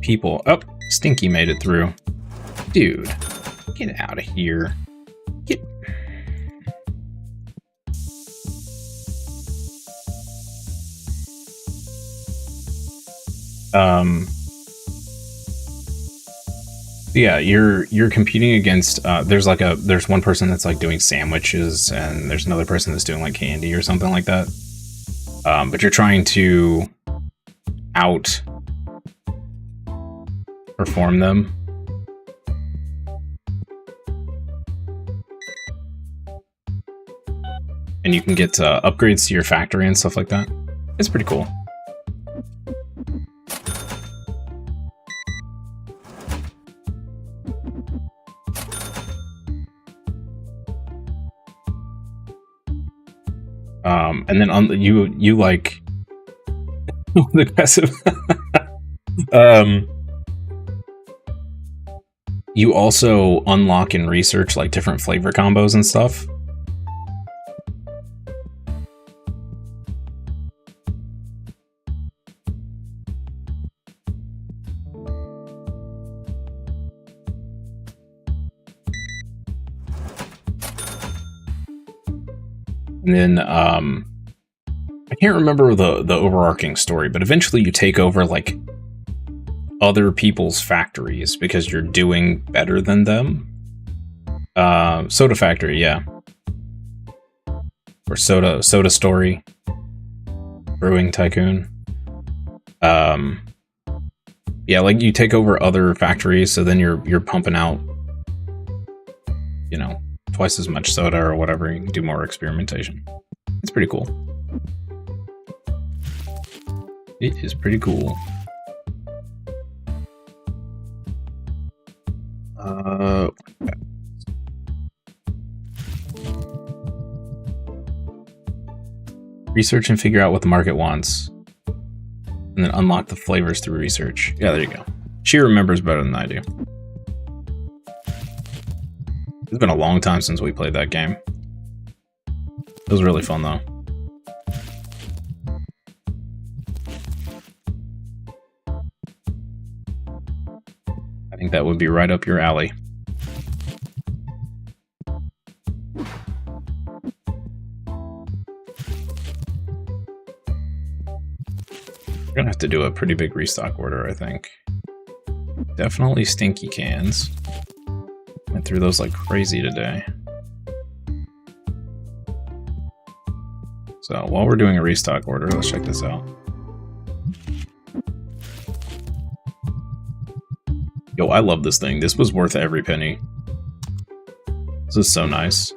people. Oh, Stinky made it through. Dude, get out of here. Get. Yeah, you're competing against there's one person that's like doing sandwiches, and there's another person that's doing like candy or something like that. But you're trying to out perform them. And you can get upgrades to your factory and stuff like that. It's pretty cool. And then on you like the aggressive. You also unlock and research like different flavor combos and stuff. And then I can't remember the overarching story, but eventually you take over like other people's factories because you're doing better than them. Soda Factory, yeah. Or Soda Story. Brewing Tycoon. Yeah, like you take over other factories, so then you're pumping out, you know, twice as much soda or whatever. You can do more experimentation. It's pretty cool. It is pretty cool. Research and figure out what the market wants, and then unlock the flavors through research. Yeah, there you go. She remembers better than I do. It's been a long time since we played that game. It was really fun, though. I think that would be right up your alley. We're gonna have to do a pretty big restock order, I think. Definitely stinky cans. Went through those like crazy today. So while we're doing a restock order, let's check this out. Yo, I love this thing. This was worth every penny. This is so nice.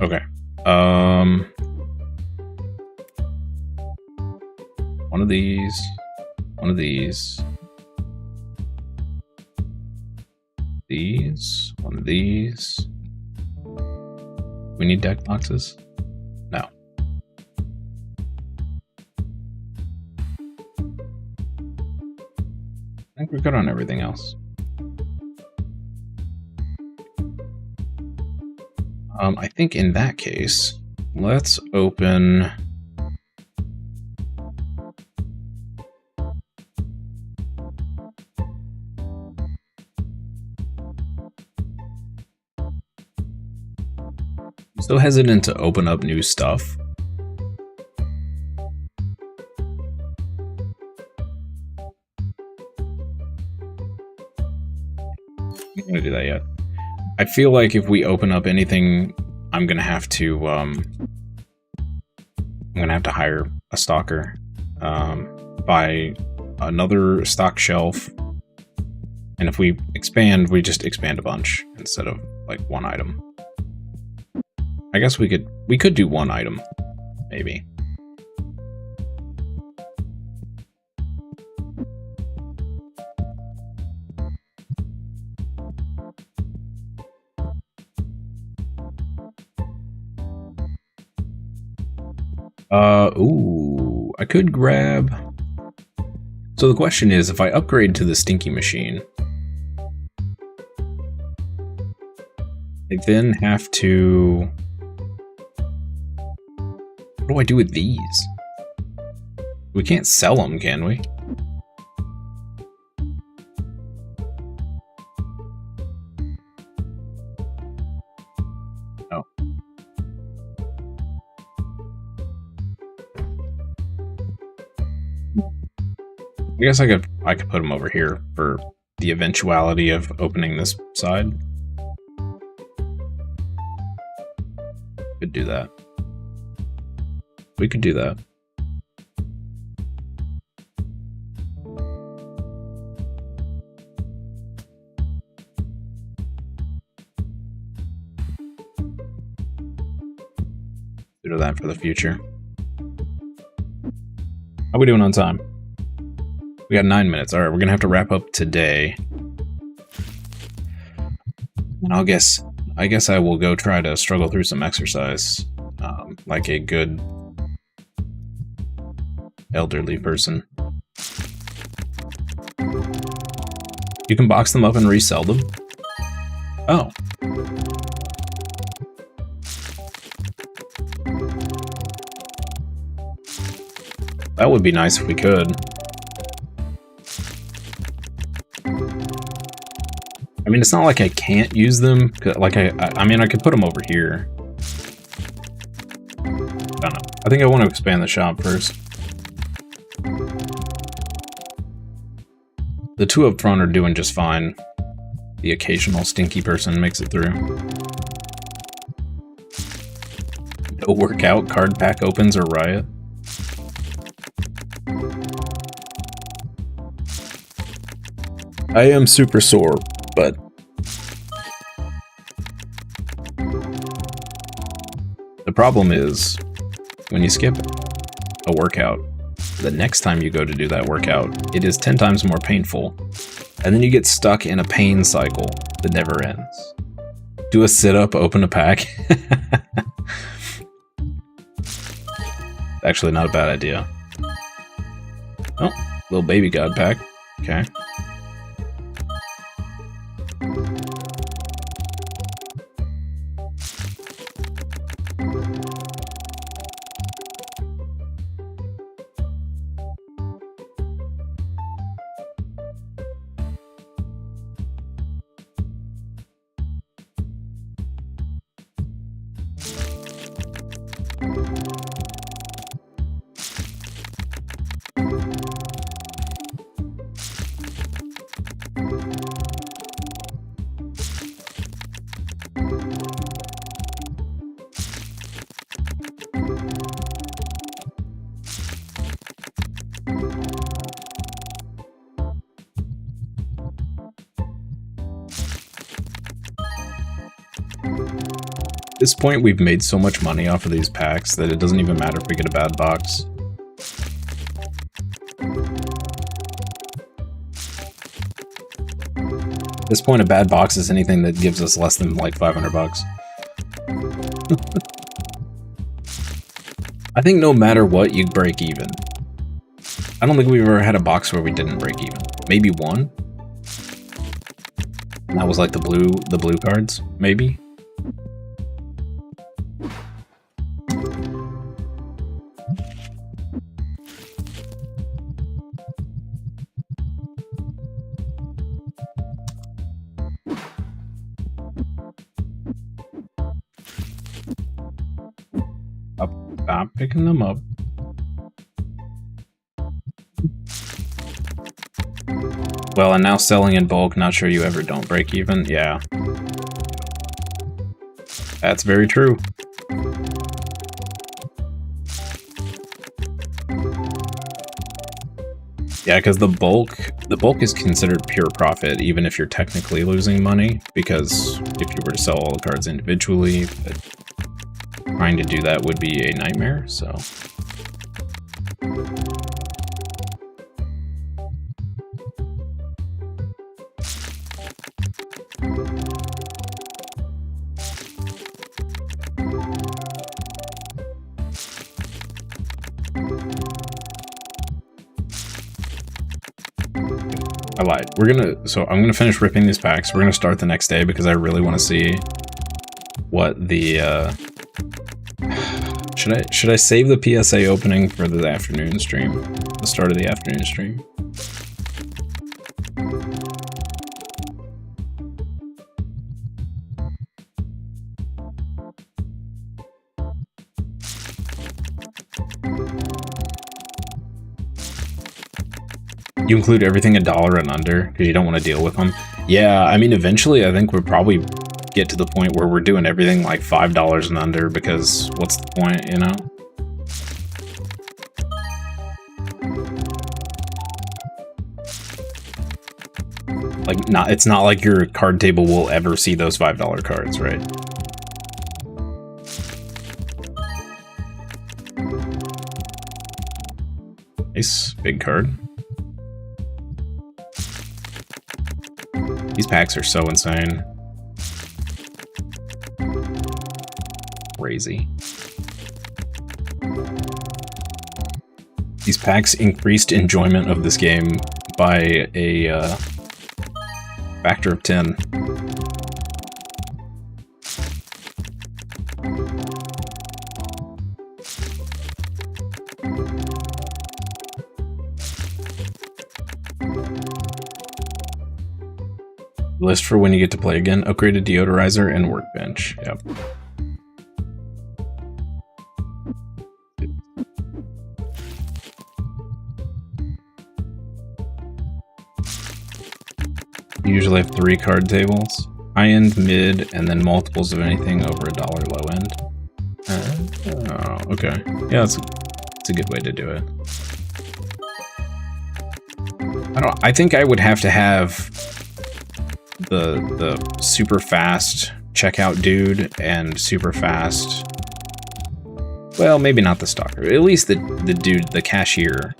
Okay. One of these. One of these. These. One of these. We need deck boxes? No. I think we're good on everything else. I think in that case, let's open... I'm so hesitant to open up new stuff. I'm not gonna do that yet. I feel like if we open up anything, I'm gonna have to hire a stalker, buy another stock shelf, and if we expand, we just expand a bunch instead of like one item. I guess we could do one item, maybe. Ooh, I could grab... So the question is, if I upgrade to the stinky machine, I then have to... What do I do with these? We can't sell them, can we? Oh. I guess I could put them over here for the eventuality of opening this side. Could do that. We could do that. Do that for the future. How are we doing on time? We got 9 minutes. All right, we're gonna have to wrap up today. And I guess I will go try to struggle through some exercise, like a good elderly person. You can box them up and resell them. Oh. That would be nice if we could. I mean, it's not like I can't use them. Like I mean, I could put them over here. I don't know. I think I want to expand the shop first. The two up front are doing just fine. The occasional stinky person makes it through. No workout, card pack opens, or riot. I am super sore, but the problem is when you skip a workout, the next time you go to do that workout, it is 10 times more painful, and then you get stuck in a pain cycle that never ends. Do a sit-up, open a pack. Actually, not a bad idea. Oh, little baby god pack. Okay. At this point, we've made so much money off of these packs that it doesn't even matter if we get a bad box. At this point, a bad box is anything that gives us less than like 500 bucks. I think no matter what, you break even. I don't think we've ever had a box where we didn't break even. Maybe one. And that was like the blue cards, maybe. Stop picking them up. Well, and now selling in bulk, not sure you ever don't break even. Yeah. That's very true. Yeah, because the bulk is considered pure profit, even if you're technically losing money, because if you were to sell all the cards individually, but trying to do that would be a nightmare, so. I lied. I'm gonna finish ripping these packs. We're gonna start the next day because I really want to see what the, should I save the PSA opening for the afternoon stream? The start of the afternoon stream? You include everything $1 and under because you don't want to deal with them. Yeah, I mean, eventually I think we'll probably get to the point where we're doing everything like $5 and under, because what's the point, you know? Like, it's not like your card table will ever see those $5 cards, right? Nice, big card. These packs are so insane. Crazy. These packs increased enjoyment of this game by a factor of 10. List for when you get to play again. Upgraded deodorizer and workbench. Yep. You usually have 3 card tables. High end, mid, and then multiples of anything over $1 low end. Oh, okay. Yeah, it's a good way to do it. I think I would have to have the super fast checkout dude and super fast, well, maybe not the stalker, at least the dude, the cashier.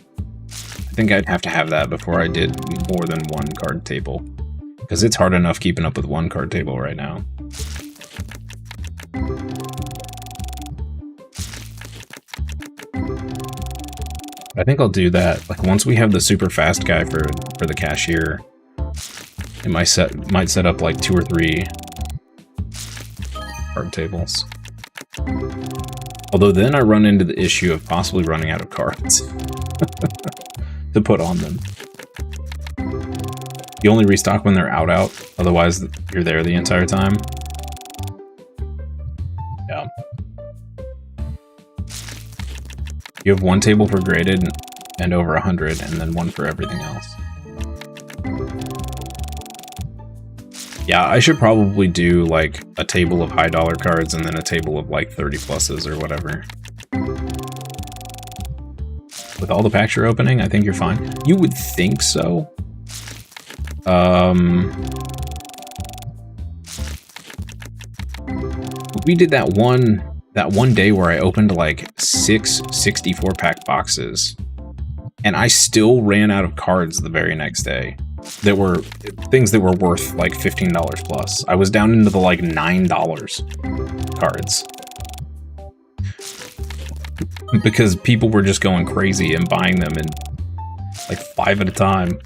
I think I'd have to have that before I did more than 1 card table, because it's hard enough keeping up with 1 card table right now. I think I'll do that. Like, once we have the super fast guy for the cashier, it might set up like 2 or 3 card tables. Although then I run into the issue of possibly running out of cards to put on them. You only restock when they're out, otherwise you're there the entire time. Yeah. You have 1 table for graded and over 100, and then 1 for everything else. Yeah, I should probably do like a table of high dollar cards and then a table of like 30 pluses or whatever. With all the packs you're opening, I think you're fine. You would think so. We did that one day where I opened like 6 64-pack boxes, and I still ran out of cards the very next day. That were things that were worth like $15 plus. I was down into the like $9 cards. Because people were just going crazy and buying them in like 5 at a time.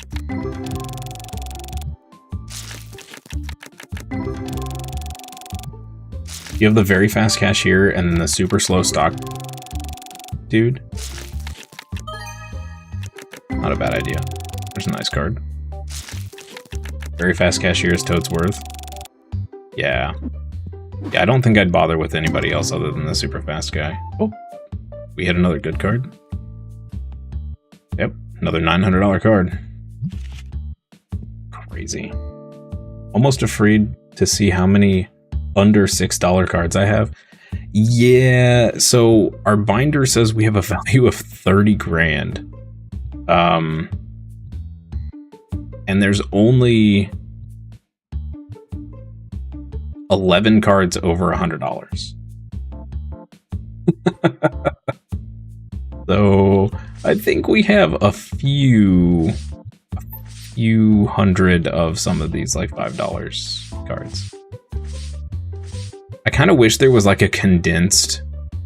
You have the very fast cashier and then the super slow stock dude. Not a bad idea. There's a nice card. Very fast cashier is totes worth. Yeah. Yeah, I don't think I'd bother with anybody else other than the super fast guy. Oh. we hit another good card. Yep, another $900 card. Crazy. Almost afraid to see how many under $6 cards I have. Yeah, so our binder says we have a value of 30 grand. And there's only 11 cards over $100. So I think we have a few hundred of some of these like $5 cards. I kind of wish there was like a condensed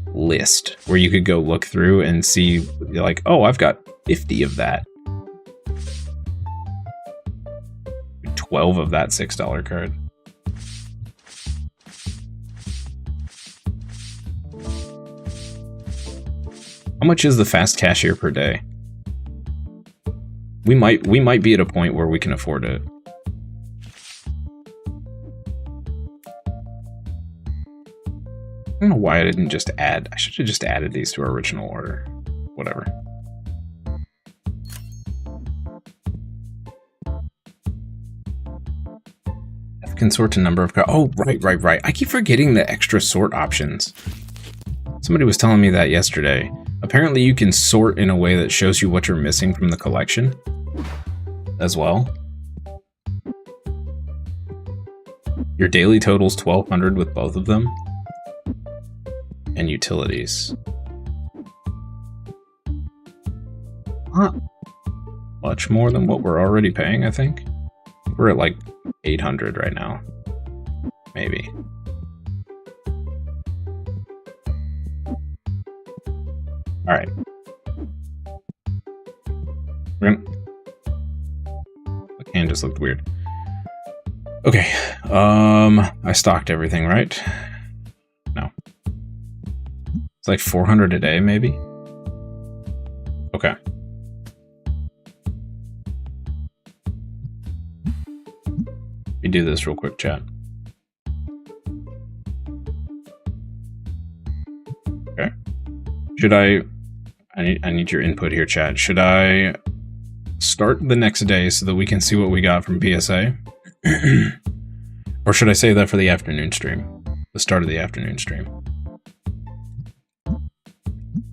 list where you could go look through and see like, oh, I've got 50 of that. 12 of that $6 card. How much is the fast cashier per day? We might be at a point where we can afford it. I don't know why I didn't just add. I should have just added these to our original order. Whatever. F can sort a number of cards. Oh, right. I keep forgetting the extra sort options. Somebody was telling me that yesterday. Apparently you can sort in a way that shows you what you're missing from the collection as well. Your daily total's 1,200 with both of them. And utilities. Not much more than what we're already paying, I think. We're at like 800 right now. Maybe. Alright. The can just looked weird. Okay. I stocked everything, right? No. It's like 400 a day, maybe? Okay. Let me do this real quick, chat. Okay. Should I need your input here, chat. Should I start the next day so that we can see what we got from PSA? Or should I save that for the afternoon stream? The start of the afternoon stream?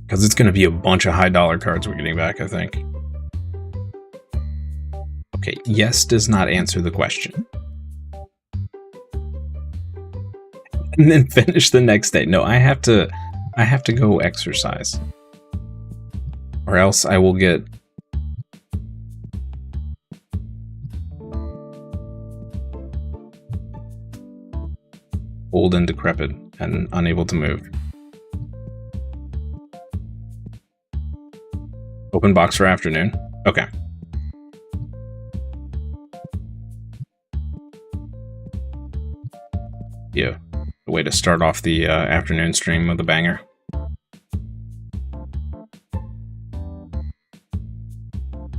Because it's going to be a bunch of high dollar cards we're getting back, I think. Okay, yes does not answer the question. And then finish the next day. No, I have to go exercise. Or else I will get old and decrepit and unable to move. Open box for afternoon. Okay. Yeah, a way to start off the afternoon stream with a banger.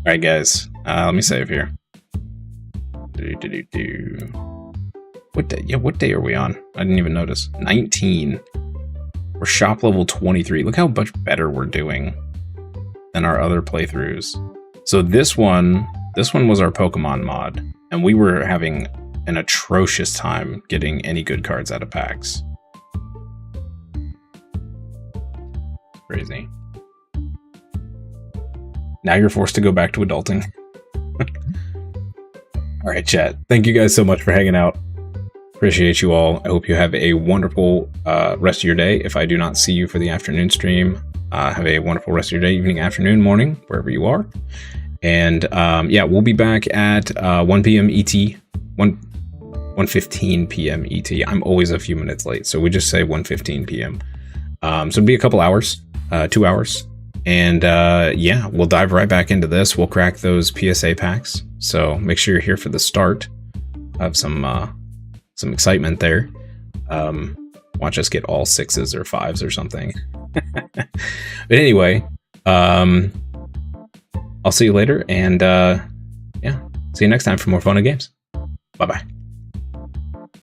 Alright guys, let me save here. What day? Yeah, what day are we on? I didn't even notice. 19. We're shop level 23. Look how much better we're doing than our other playthroughs. So this one was our Pokemon mod, and we were having an atrocious time getting any good cards out of packs. Crazy. Now you're forced to go back to adulting. Alright, chat. Thank you guys so much for hanging out. Appreciate you all. I hope you have a wonderful rest of your day. If I do not see you for the afternoon stream, have a wonderful rest of your day, evening, afternoon, morning, wherever you are. And yeah, we'll be back at 1 p.m. ET, 1:15 p.m. ET. I'm always a few minutes late, so we just say 1:15 p.m. So it'll be a couple hours, 2 hours. And yeah, we'll dive right back into this. We'll crack those PSA packs. So make sure you're here for the start. Have some excitement there. Watch us get all 6s or 5s or something. But anyway, I'll see you later, and yeah, see you next time for more fun and games. Bye bye.